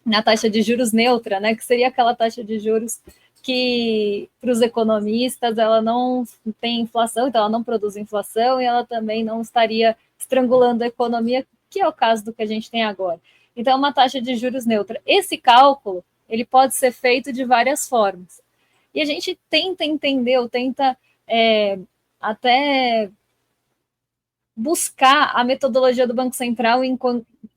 na taxa de juros neutra, né? Que seria aquela taxa de juros que, para os economistas, ela não tem inflação, então ela não produz inflação e ela também não estaria estrangulando a economia, que é o caso do que a gente tem agora. Então, é uma taxa de juros neutra. Esse cálculo, ele pode ser feito de várias formas. E a gente tenta entender, ou tenta até buscar a metodologia do Banco Central,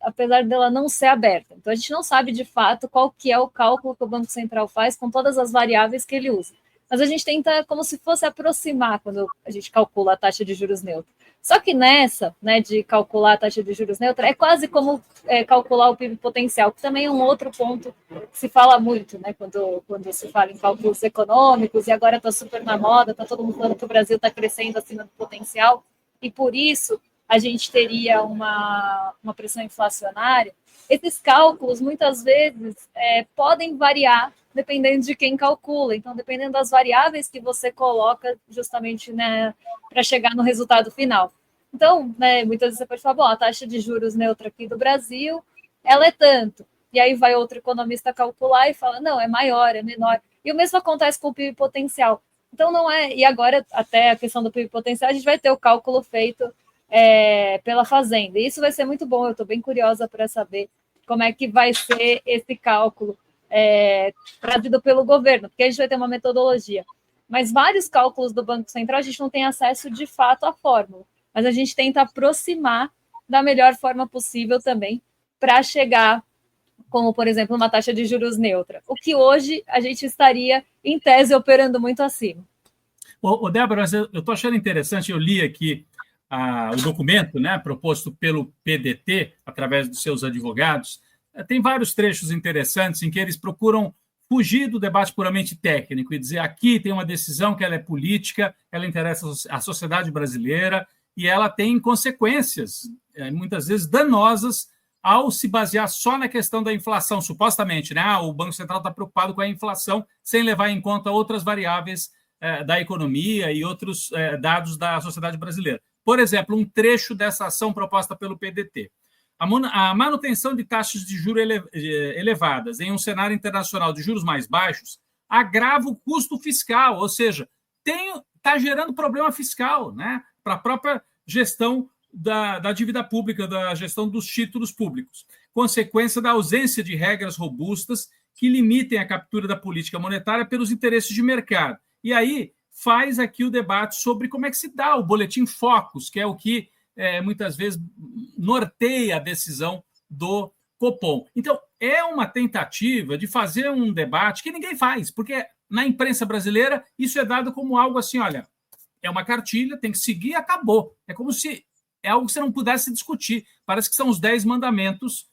apesar dela não ser aberta. Então, a gente não sabe, de fato, qual que é o cálculo que o Banco Central faz com todas as variáveis que ele usa. mas a gente tenta como se fosse aproximar quando a gente calcula a taxa de juros neutra. Só que nessa, né, de calcular a taxa de juros neutra, é quase como calcular o PIB potencial, que também é um outro ponto que se fala muito, né, quando se fala em cálculos econômicos, e agora está super na moda, está todo mundo falando que o Brasil está crescendo acima do potencial, e por isso a gente teria uma pressão inflacionária. Esses cálculos, muitas vezes, podem variar dependendo de quem calcula. Então, dependendo das variáveis que você coloca justamente, né, para chegar no resultado final. Então, né, muitas vezes você pode falar, bom, a taxa de juros neutra aqui do Brasil, ela é tanto. E aí vai outro economista calcular e fala, não, é maior, é menor. E o mesmo acontece com o PIB potencial. Então, não é... E agora, até a questão do PIB potencial, a gente vai ter o cálculo feito pela Fazenda. E isso vai ser muito bom, eu estou bem curiosa para saber como é que vai ser esse cálculo trazido pelo governo, porque a gente vai ter uma metodologia. Mas vários cálculos do Banco Central, a gente não tem acesso de fato à fórmula, mas a gente tenta aproximar da melhor forma possível também para chegar, como, por exemplo, uma taxa de juros neutra, o que hoje a gente estaria, em tese, operando muito acima. Débora, eu estou achando interessante, eu li aqui o documento, né, proposto pelo PDT, através dos seus advogados. Tem vários trechos interessantes em que eles procuram fugir do debate puramente técnico e dizer aqui tem uma decisão que ela é política, ela interessa à sociedade brasileira e ela tem consequências, muitas vezes danosas, ao se basear só na questão da inflação, supostamente, né? O Banco Central está preocupado com a inflação sem levar em conta outras variáveis da economia e outros dados da sociedade brasileira. Por exemplo, um trecho dessa ação proposta pelo PDT. A manutenção de taxas de juros elevadas em um cenário internacional de juros mais baixos agrava o custo fiscal, ou seja, está gerando problema fiscal, né, para a própria gestão da dívida pública, da gestão dos títulos públicos, consequência da ausência de regras robustas que limitem a captura da política monetária pelos interesses de mercado. E aí faz aqui o debate sobre como é que se dá o boletim Focus, que é o que muitas vezes norteia a decisão do Copom. Então, é uma tentativa de fazer um debate que ninguém faz, porque na imprensa brasileira isso é dado como algo assim, olha, é uma cartilha, tem que seguir e acabou. É como se é algo que você não pudesse discutir. Parece que são os 10 mandamentos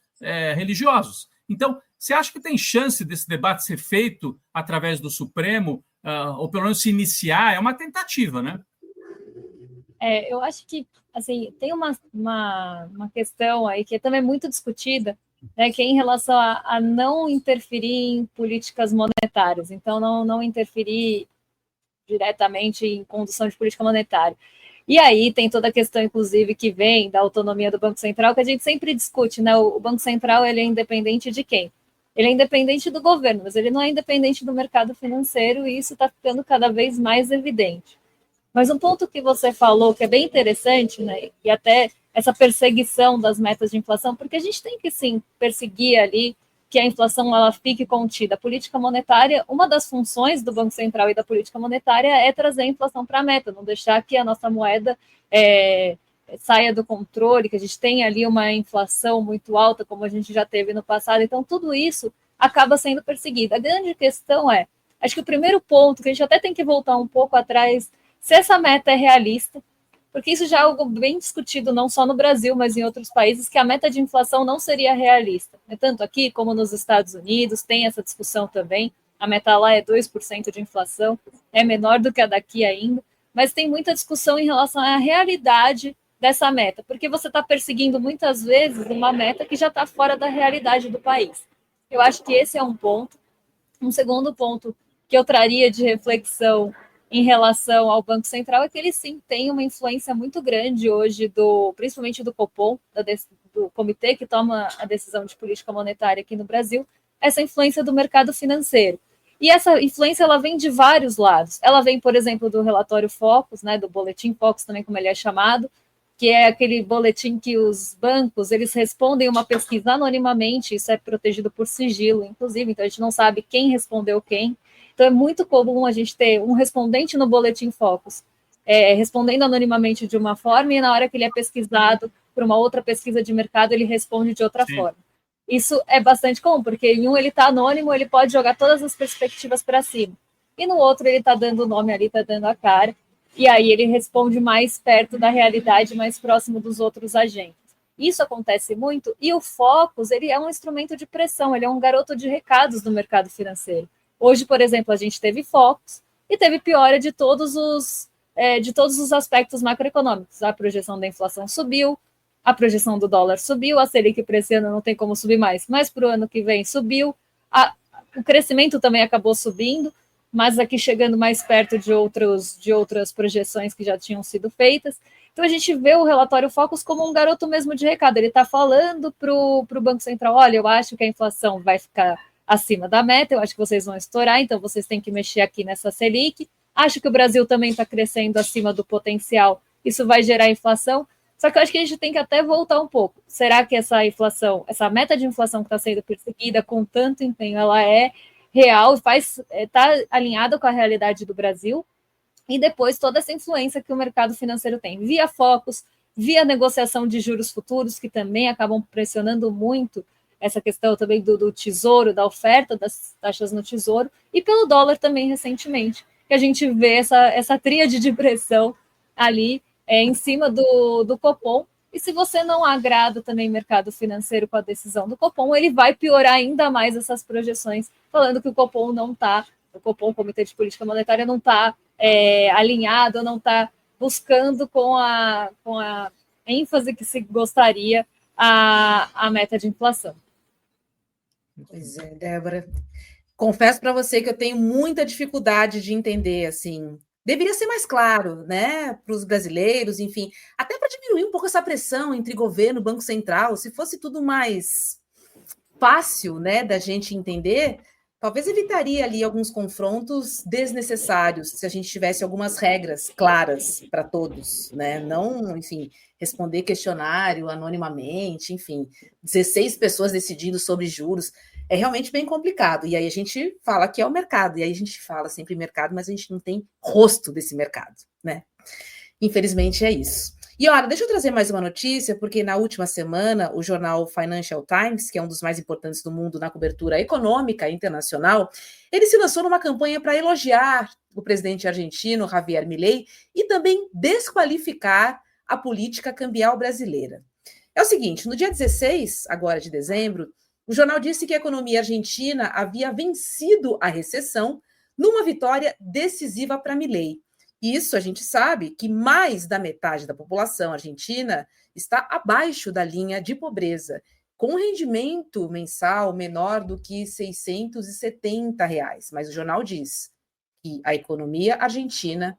religiosos. Então, você acha que tem chance desse debate ser feito através do Supremo, ou pelo menos se iniciar? É uma tentativa, né? Eu acho que assim, tem uma questão aí que é também muito discutida, né, que é em relação a não interferir em políticas monetárias, então não interferir diretamente em condução de política monetária. E aí tem toda a questão, inclusive, que vem da autonomia do Banco Central, que a gente sempre discute, né? O Banco Central, ele é independente de quem? Ele é independente do governo, mas ele não é independente do mercado financeiro, e isso está ficando cada vez mais evidente. Mas um ponto que você falou que é bem interessante, né, e até essa perseguição das metas de inflação, porque a gente tem que, sim, perseguir ali que a inflação ela fique contida. A política monetária, uma das funções do Banco Central e da política monetária é trazer a inflação para a meta, não deixar que a nossa moeda saia do controle, que a gente tenha ali uma inflação muito alta, como a gente já teve no passado. Então, tudo isso acaba sendo perseguido. A grande questão acho que o primeiro ponto, que a gente até tem que voltar um pouco atrás, se essa meta é realista, porque isso já é algo bem discutido não só no Brasil, mas em outros países, que a meta de inflação não seria realista. Tanto aqui como nos Estados Unidos, tem essa discussão também. A meta lá é 2% de inflação, é menor do que a daqui ainda, mas tem muita discussão em relação à realidade dessa meta, porque você está perseguindo muitas vezes uma meta que já está fora da realidade do país. Eu acho que esse é um ponto. Um segundo ponto que eu traria de reflexão em relação ao Banco Central é que ele sim tem uma influência muito grande hoje, principalmente do Copom, do comitê que toma a decisão de política monetária aqui no Brasil, essa influência do mercado financeiro. E essa influência ela vem de vários lados. Ela vem, por exemplo, do relatório Focus, né, do boletim Focus também, como ele é chamado, que é aquele boletim que os bancos eles respondem uma pesquisa anonimamente, isso é protegido por sigilo, inclusive, então a gente não sabe quem respondeu quem. Então, é muito comum a gente ter um respondente no boletim Focus respondendo anonimamente de uma forma e na hora que ele é pesquisado por uma outra pesquisa de mercado, ele responde de outra forma. Isso é bastante comum, porque em um ele está anônimo, ele pode jogar todas as perspectivas para cima. e no outro ele está dando o nome ali, está dando a cara, e aí ele responde mais perto da realidade, mais próximo dos outros agentes. Isso acontece muito, e o Focus, ele é um instrumento de pressão, ele é um garoto de recados do mercado financeiro. Hoje, por exemplo, a gente teve Focus e teve piora de todos os aspectos macroeconômicos. A projeção da inflação subiu, a projeção do dólar subiu, a Selic para esse ano não tem como subir mais, mas para o ano que vem subiu, o crescimento também acabou subindo, mas aqui chegando mais perto de outras projeções que já tinham sido feitas. Então a gente vê o relatório Focus como um garoto mesmo de recado, ele está falando para o Banco Central, olha, eu acho que a inflação vai ficar acima da meta, eu acho que vocês vão estourar, então vocês têm que mexer aqui nessa Selic, acho que o Brasil também está crescendo acima do potencial, isso vai gerar inflação, só que eu acho que a gente tem que até voltar um pouco. Será que essa inflação, essa meta de inflação que está sendo perseguida com tanto empenho, ela é real, está alinhada com a realidade do Brasil? E depois toda essa influência que o mercado financeiro tem, via Focus, via negociação de juros futuros, que também acabam pressionando muito essa questão também do tesouro, da oferta das taxas no tesouro, e pelo dólar também recentemente, que a gente vê essa tríade de pressão ali em cima do Copom, e se você não agrada também o mercado financeiro com a decisão do Copom, ele vai piorar ainda mais essas projeções, falando que o Copom não está, o Copom, o Comitê de Política Monetária, não está alinhado, não está buscando com a ênfase que se gostaria a meta de inflação. Pois é, Débora. Confesso para você que eu tenho muita dificuldade de entender, assim, deveria ser mais claro, né, para os brasileiros, enfim, até para diminuir um pouco essa pressão entre governo e Banco Central, se fosse tudo mais fácil, né, da gente entender, talvez evitaria ali alguns confrontos desnecessários, se a gente tivesse algumas regras claras para todos, né, não, enfim, responder questionário anonimamente, enfim, 16 pessoas decidindo sobre juros, é realmente bem complicado. E aí a gente fala que é o mercado, e aí a gente fala sempre mercado, mas a gente não tem rosto desse mercado, né? Infelizmente é isso. E olha, deixa eu trazer mais uma notícia, porque na última semana o jornal Financial Times, que é um dos mais importantes do mundo na cobertura econômica internacional, ele se lançou numa campanha para elogiar o presidente argentino Javier Milei e também desqualificar a política cambial brasileira. É o seguinte, no dia 16, agora de dezembro, o jornal disse que a economia argentina havia vencido a recessão numa vitória decisiva para Milei. Isso a gente sabe que mais da metade da população argentina está abaixo da linha de pobreza, com um rendimento mensal menor do que R$ 670. Mas o jornal diz que a economia argentina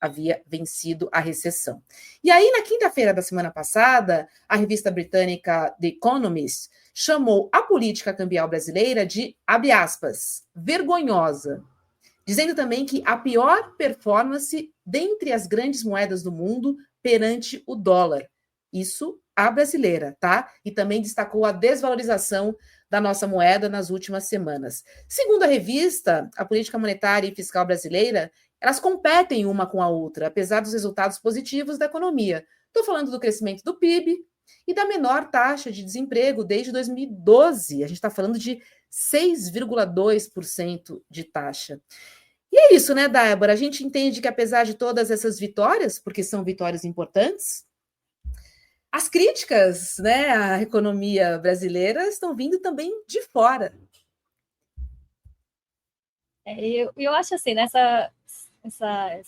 havia vencido a recessão. E aí, na quinta-feira da semana passada, a revista britânica The Economist chamou a política cambial brasileira de, abre aspas, vergonhosa, dizendo também que a pior performance dentre as grandes moedas do mundo perante o dólar. Isso a brasileira, tá? E também destacou a desvalorização da nossa moeda nas últimas semanas. Segundo a revista, a política monetária e fiscal brasileira, elas competem uma com a outra, apesar dos resultados positivos da economia. Estou falando do crescimento do PIB e da menor taxa de desemprego desde 2012. A gente está falando de 6,2% de taxa. E é isso, né, Débora? A gente entende que apesar de todas essas vitórias, porque são vitórias importantes, as críticas, né, à economia brasileira estão vindo também de fora. Eu acho assim, nessa essa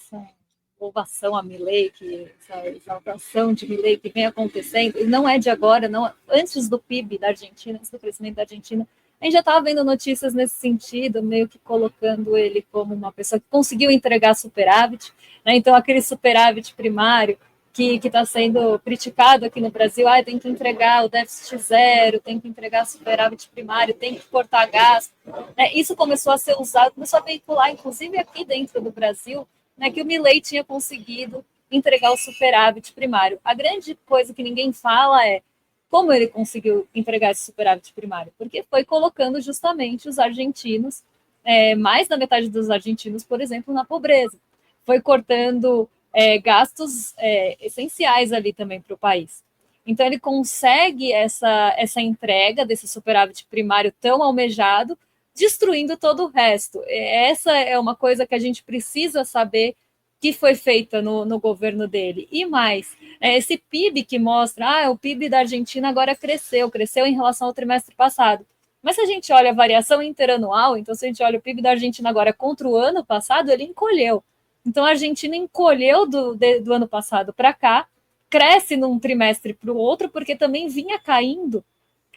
ovação a Milei, essa exaltação de Milei que vem acontecendo, e não é de agora, não, antes do PIB da Argentina, antes do crescimento da Argentina, a gente já estava vendo notícias nesse sentido, meio que colocando ele como uma pessoa que conseguiu entregar superávit, né? Então aquele superávit primário que está sendo criticado aqui no Brasil, tem que entregar o déficit zero, tem que entregar superávit primário, tem que cortar gasto. Né? Isso começou a ser usado, começou a veicular, inclusive aqui dentro do Brasil, né, que o Milei tinha conseguido entregar o superávit primário. A grande coisa que ninguém fala é como ele conseguiu entregar esse superávit primário, porque foi colocando justamente os argentinos, mais da metade dos argentinos, por exemplo, na pobreza. Foi cortando gastos essenciais ali também para o país. Então, ele consegue essa entrega desse superávit primário tão almejado, destruindo todo o resto. Essa é uma coisa que a gente precisa saber que foi feita no governo dele. E mais, esse PIB que mostra, o PIB da Argentina agora cresceu em relação ao trimestre passado. Mas se a gente olha a variação interanual, então se a gente olha o PIB da Argentina agora contra o ano passado, ele encolheu. Então a Argentina encolheu do ano passado para cá, cresce num trimestre para o outro, porque também vinha caindo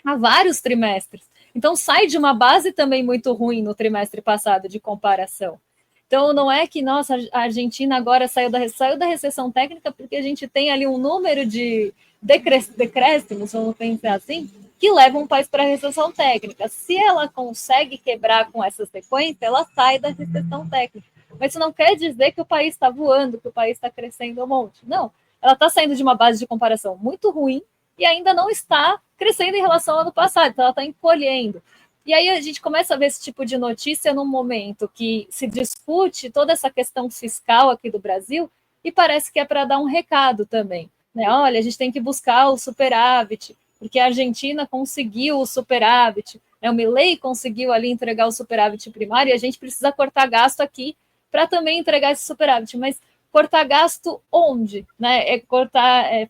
há vários trimestres. Então sai de uma base também muito ruim no trimestre passado de comparação. Então não é que, nossa, a Argentina agora saiu da recessão técnica porque a gente tem ali um número de decréscimos, vamos pensar assim, que levam o país para a recessão técnica. Se ela consegue quebrar com essa sequência, ela sai da recessão técnica. Mas isso não quer dizer que o país está voando, que o país está crescendo um monte. Não, ela está saindo de uma base de comparação muito ruim e ainda não está crescendo em relação ao ano passado, então ela está encolhendo. E aí a gente começa a ver esse tipo de notícia num momento que se discute toda essa questão fiscal aqui do Brasil e parece que é para dar um recado também. Né? Olha, a gente tem que buscar o superávit, porque a Argentina conseguiu o superávit, né? O Milei conseguiu ali entregar o superávit primário e a gente precisa cortar gasto aqui para também entregar esse superávit. Mas cortar gasto onde? Né?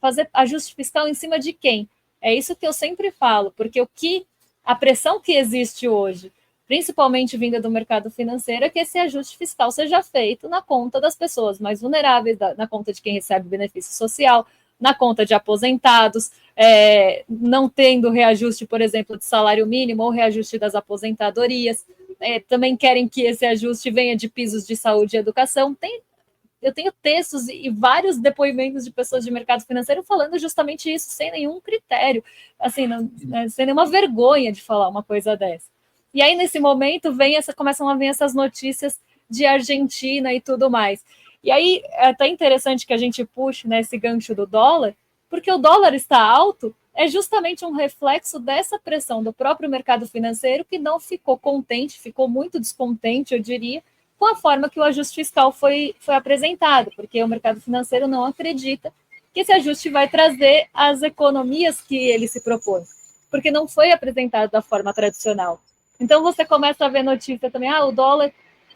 Fazer ajuste fiscal em cima de quem? É isso que eu sempre falo, porque a pressão que existe hoje, principalmente vinda do mercado financeiro, é que esse ajuste fiscal seja feito na conta das pessoas mais vulneráveis, na conta de quem recebe benefício social, na conta de aposentados, não tendo reajuste, por exemplo, de salário mínimo ou reajuste das aposentadorias. Também querem que esse ajuste venha de pisos de saúde e educação. Eu tenho textos e vários depoimentos de pessoas de mercado financeiro falando justamente isso, sem nenhum critério, assim, sem nenhuma vergonha de falar uma coisa dessa. E aí, nesse momento, começam a vir essas notícias de Argentina e tudo mais. E aí, é até interessante que a gente puxe, né, esse gancho do dólar, porque o dólar está alto, é justamente um reflexo dessa pressão do próprio mercado financeiro, que não ficou contente, ficou muito descontente, eu diria, com a forma que o ajuste fiscal foi apresentado, porque o mercado financeiro não acredita que esse ajuste vai trazer as economias que ele se propõe, porque não foi apresentado da forma tradicional. Então você começa a ver notícia também, o dólar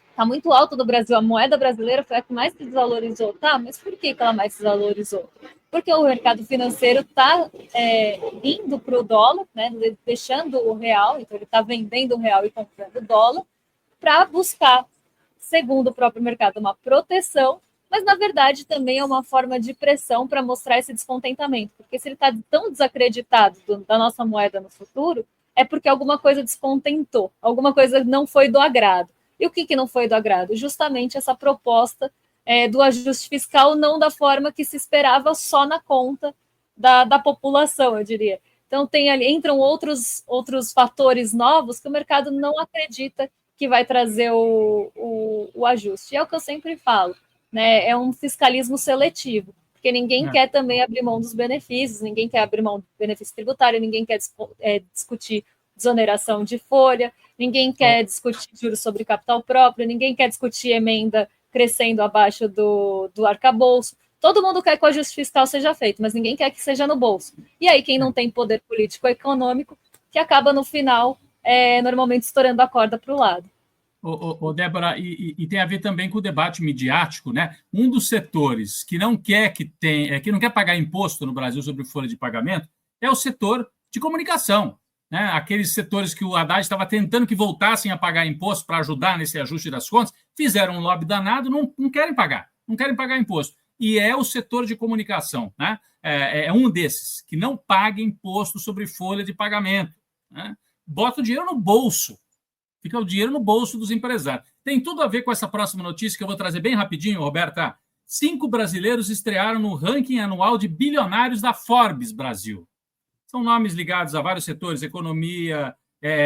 está muito alto no Brasil, a moeda brasileira foi a que mais se desvalorizou. Tá, mas por que ela mais se desvalorizou? Porque o mercado financeiro está indo para o dólar, né, deixando o real, então ele está vendendo o real e comprando o dólar, para buscar, segundo o próprio mercado, uma proteção, mas na verdade também é uma forma de pressão para mostrar esse descontentamento, porque se ele está tão desacreditado da nossa moeda no futuro, é porque alguma coisa descontentou, alguma coisa não foi do agrado. E o que não foi do agrado? Justamente essa proposta do ajuste fiscal, não da forma que se esperava, só na conta da população, eu diria. Então entram outros fatores novos que o mercado não acredita que vai trazer o ajuste. E é o que eu sempre falo, né? É um fiscalismo seletivo, porque ninguém quer também abrir mão dos benefícios, ninguém quer abrir mão do benefício tributário, ninguém quer discutir desoneração de folha, ninguém quer discutir juros sobre capital próprio, ninguém quer discutir emenda crescendo abaixo do arcabouço. Todo mundo quer que o ajuste fiscal seja feito, mas ninguém quer que seja no bolso. E aí quem não tem poder político ou econômico, que acaba no final normalmente estourando a corda para o lado. Débora, e tem a ver também com o debate midiático, né? Um dos setores que não quer que não quer pagar imposto no Brasil sobre folha de pagamento é o setor de comunicação, né? Aqueles setores que o Haddad estava tentando que voltassem a pagar imposto para ajudar nesse ajuste das contas, fizeram um lobby danado, não querem pagar imposto. E é o setor de comunicação, né? É um desses que não paga imposto sobre folha de pagamento, né? Bota o dinheiro no bolso. Fica o dinheiro no bolso dos empresários. Tem tudo a ver com essa próxima notícia que eu vou trazer bem rapidinho, Roberta. 5 brasileiros estrearam no ranking anual de bilionários da Forbes Brasil. São nomes ligados a vários setores,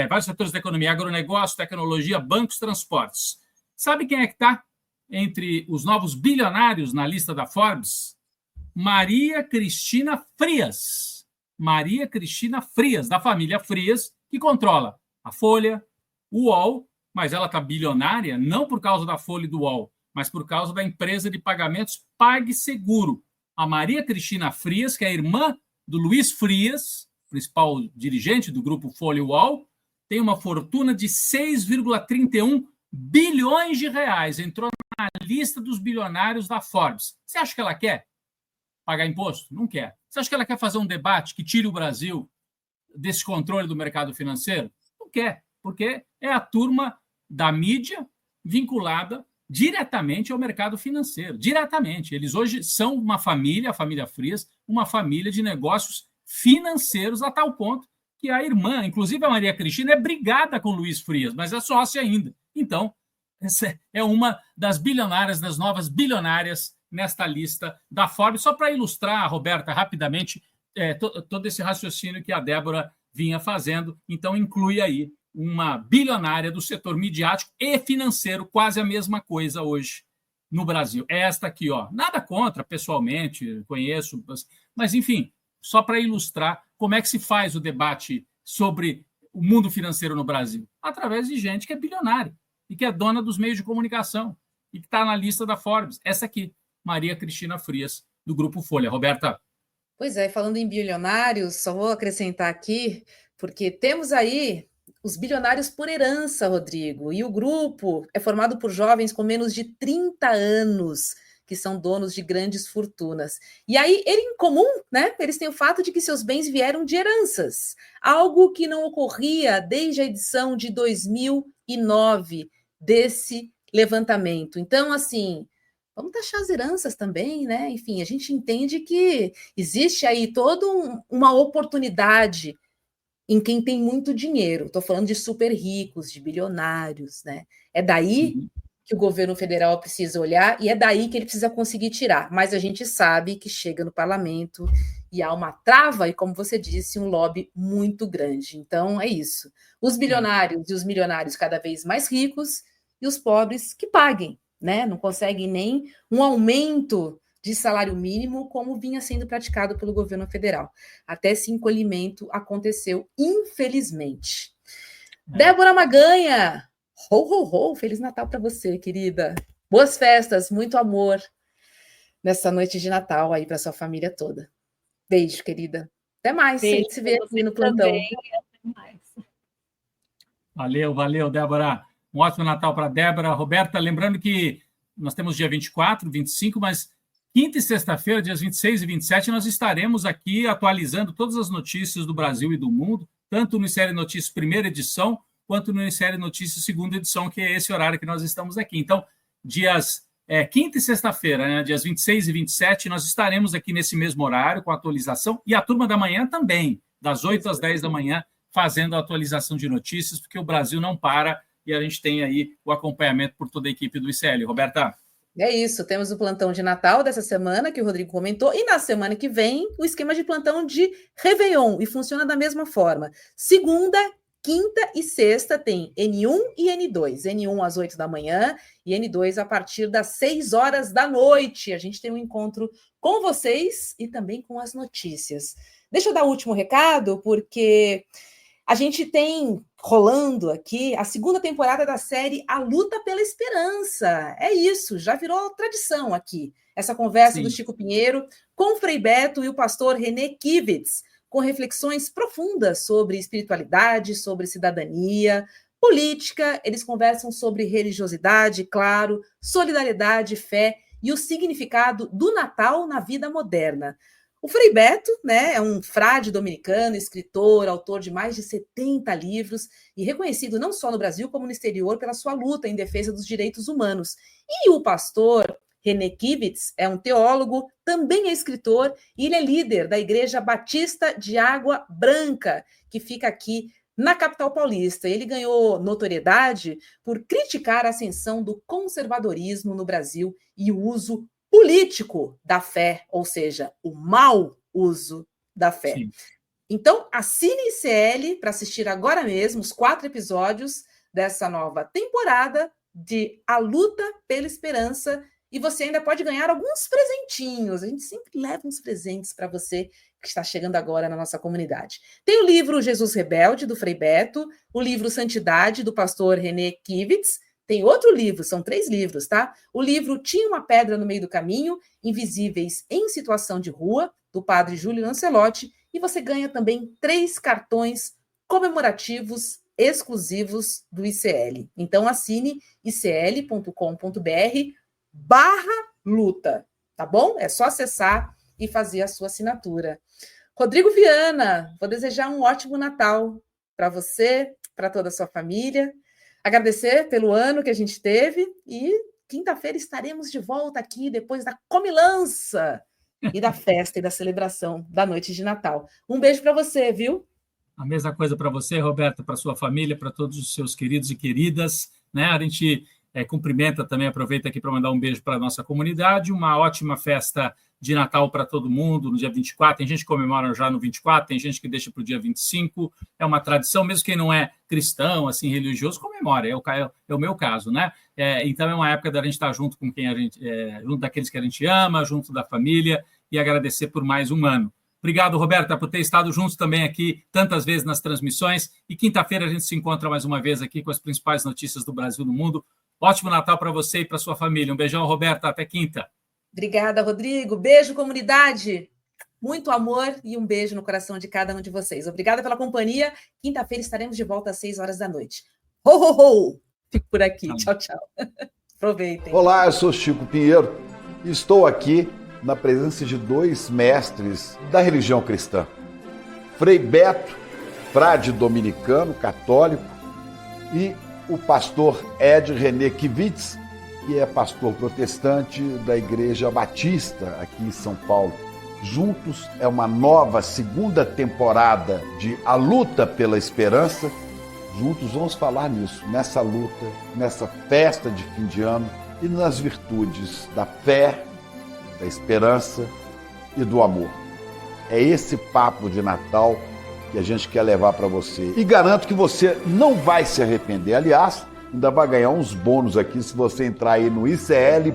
vários setores da economia, agronegócio, tecnologia, bancos, transportes. Sabe quem é que está entre os novos bilionários na lista da Forbes? Maria Cristina Frias. Maria Cristina Frias, da família Frias, que controla a Folha, o UOL, mas ela está bilionária não por causa da Folha e do UOL, mas por causa da empresa de pagamentos PagSeguro. A Maria Cristina Frias, que é a irmã do Luiz Frias, principal dirigente do grupo Folha e UOL, tem uma fortuna de 6,31 bilhões de reais. Entrou na lista dos bilionários da Forbes. Você acha que ela quer pagar imposto? Não quer. Você acha que ela quer fazer um debate que tire o Brasil desse controle do mercado financeiro? Não quer, porque é a turma da mídia vinculada diretamente ao mercado financeiro. Diretamente. Eles hoje são uma família, a família Frias, uma família de negócios financeiros a tal ponto que a irmã, inclusive a Maria Cristina, é brigada com o Luiz Frias, mas é sócia ainda. Então, essa é uma das bilionárias, das novas bilionárias nesta lista da Forbes. Só para ilustrar, Roberta, rapidamente, todo esse raciocínio que a Débora vinha fazendo. Então, inclui aí uma bilionária do setor midiático e financeiro, quase a mesma coisa hoje no Brasil. Esta aqui, ó. Nada contra, pessoalmente, conheço, mas, enfim, só para ilustrar como é que se faz o debate sobre o mundo financeiro no Brasil. Através de gente que é bilionária e que é dona dos meios de comunicação e que está na lista da Forbes. Essa aqui, Maria Cristina Frias, do Grupo Folha. Roberta. Pois é, falando em bilionários, só vou acrescentar aqui, porque temos aí os bilionários por herança, Rodrigo, e o grupo é formado por jovens com menos de 30 anos, que são donos de grandes fortunas. E aí, em comum, né, eles têm o fato de que seus bens vieram de heranças, algo que não ocorria desde a edição de 2009 desse levantamento. Então, assim, vamos taxar as heranças também, né? Enfim, a gente entende que existe aí toda uma oportunidade em quem tem muito dinheiro. Estou falando de super ricos, de bilionários, né? É daí que o governo federal precisa olhar e é daí que ele precisa conseguir tirar. Mas a gente sabe que chega no parlamento e há uma trava e, como você disse, um lobby muito grande. Então, é isso. Os bilionários e os milionários cada vez mais ricos e os pobres que paguem, né? Não conseguem nem um aumento de salário mínimo como vinha sendo praticado pelo governo federal. Até esse encolhimento aconteceu, infelizmente. Débora Maganha, ho, ho, ho, Feliz Natal para você, querida. Boas festas, muito amor nessa noite de Natal aí para sua família toda. Beijo, querida. Até mais, Beijo, a gente se vê aqui no plantão. Também, até mais. Valeu, Débora. Um ótimo Natal para a Débora. Roberta, lembrando que nós temos dia 24, 25, mas quinta e sexta-feira, dias 26 e 27, nós estaremos aqui atualizando todas as notícias do Brasil e do mundo, tanto no Série Notícias primeira edição, quanto no Série Notícias segunda edição, que é esse horário que nós estamos aqui. Então, dias quinta e sexta-feira, né, dias 26 e 27, nós estaremos aqui nesse mesmo horário com a atualização, e a turma da manhã também, das 8 às 10 da manhã, fazendo a atualização de notícias, porque o Brasil não para e a gente tem aí o acompanhamento por toda a equipe do ICL. Roberta? É isso, temos o plantão de Natal dessa semana, que o Rodrigo comentou, e na semana que vem, o esquema de plantão de Réveillon, e funciona da mesma forma. Segunda, quinta e sexta tem N1 e N2. N1 às 8 da manhã e N2 a partir das 6 horas da noite. A gente tem um encontro com vocês e também com as notícias. Deixa eu dar o último recado, porque a gente tem rolando aqui a segunda temporada da série A Luta pela Esperança. É isso, já virou tradição aqui. Essa conversa do Chico Pinheiro com o Frei Beto e o pastor René Kivitz, com reflexões profundas sobre espiritualidade, sobre cidadania, política. Eles conversam sobre religiosidade, claro, solidariedade, fé e o significado do Natal na vida moderna. O Frei Beto, né, é um frade dominicano, escritor, autor de mais de 70 livros e reconhecido não só no Brasil como no exterior pela sua luta em defesa dos direitos humanos. E o pastor René Kivitz é um teólogo, também é escritor e ele é líder da Igreja Batista de Água Branca, que fica aqui na capital paulista. Ele ganhou notoriedade por criticar a ascensão do conservadorismo no Brasil e o uso político da fé, ou seja, o mau uso da fé. Sim. Então, assine ICL para assistir agora mesmo os 4 episódios dessa nova temporada de A Luta pela Esperança, e você ainda pode ganhar alguns presentinhos. A gente sempre leva uns presentes para você que está chegando agora na nossa comunidade. Tem o livro Jesus Rebelde, do Frei Beto, o livro Santidade, do pastor René Kivitz. Tem outro livro, são 3 livros, tá? O livro Tinha uma Pedra no Meio do Caminho, Invisíveis em Situação de Rua, do padre Júlio Lancelotti, e você ganha também 3 cartões comemorativos exclusivos do ICL. Então, assine icl.com.br/luta, tá bom? É só acessar e fazer a sua assinatura. Rodrigo Viana, vou desejar um ótimo Natal para você, para toda a sua família. Agradecer pelo ano que a gente teve e quinta-feira estaremos de volta aqui depois da comilança e da festa e da celebração da noite de Natal. Um beijo para você, viu? A mesma coisa para você, Roberta, para sua família, para todos os seus queridos e queridas, né? A gente cumprimenta também, aproveita aqui para mandar um beijo para a nossa comunidade, uma ótima festa de Natal para todo mundo no dia 24, tem gente que comemora já no 24, tem gente que deixa para o dia 25, é uma tradição, mesmo quem não é cristão, assim, religioso, comemora, é o meu caso, né? Então é uma época da gente estar junto com quem a gente, junto daqueles que a gente ama, junto da família, e agradecer por mais um ano. Obrigado, Roberta, por ter estado juntos também aqui tantas vezes nas transmissões, e quinta-feira a gente se encontra mais uma vez aqui com as principais notícias do Brasil e do mundo. Ótimo Natal para você e para sua família. Um beijão, Roberta, até quinta. Obrigada, Rodrigo. Beijo, comunidade. Muito amor e um beijo no coração de cada um de vocês. Obrigada pela companhia. Quinta-feira estaremos de volta às 6 horas da noite. Ho, ho, ho! Fico por aqui. Tchau, tchau. Aproveitem. Olá, eu sou Chico Pinheiro e estou aqui na presença de dois mestres da religião cristã. Frei Beto, frade dominicano, católico, e o pastor Ed René Kivitz, que é pastor protestante da Igreja Batista aqui em São Paulo. Juntos é uma nova segunda temporada de A Luta pela Esperança. Juntos vamos falar nisso, nessa luta, nessa festa de fim de ano e nas virtudes da fé, da esperança e do amor. É esse papo de Natal que a gente quer levar para você. E garanto que você não vai se arrepender. Aliás, ainda vai ganhar uns bônus aqui se você entrar aí no icl.com.br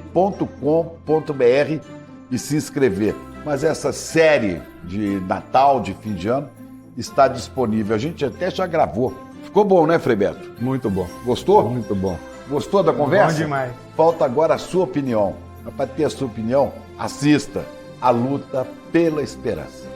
e se inscrever. Mas essa série de Natal, de fim de ano, está disponível. A gente até já gravou. Ficou bom, né, Frei Beto? Muito bom. Gostou? Muito bom. Gostou da conversa? Bom demais. Falta agora a sua opinião. Para ter a sua opinião, assista A Luta pela Esperança.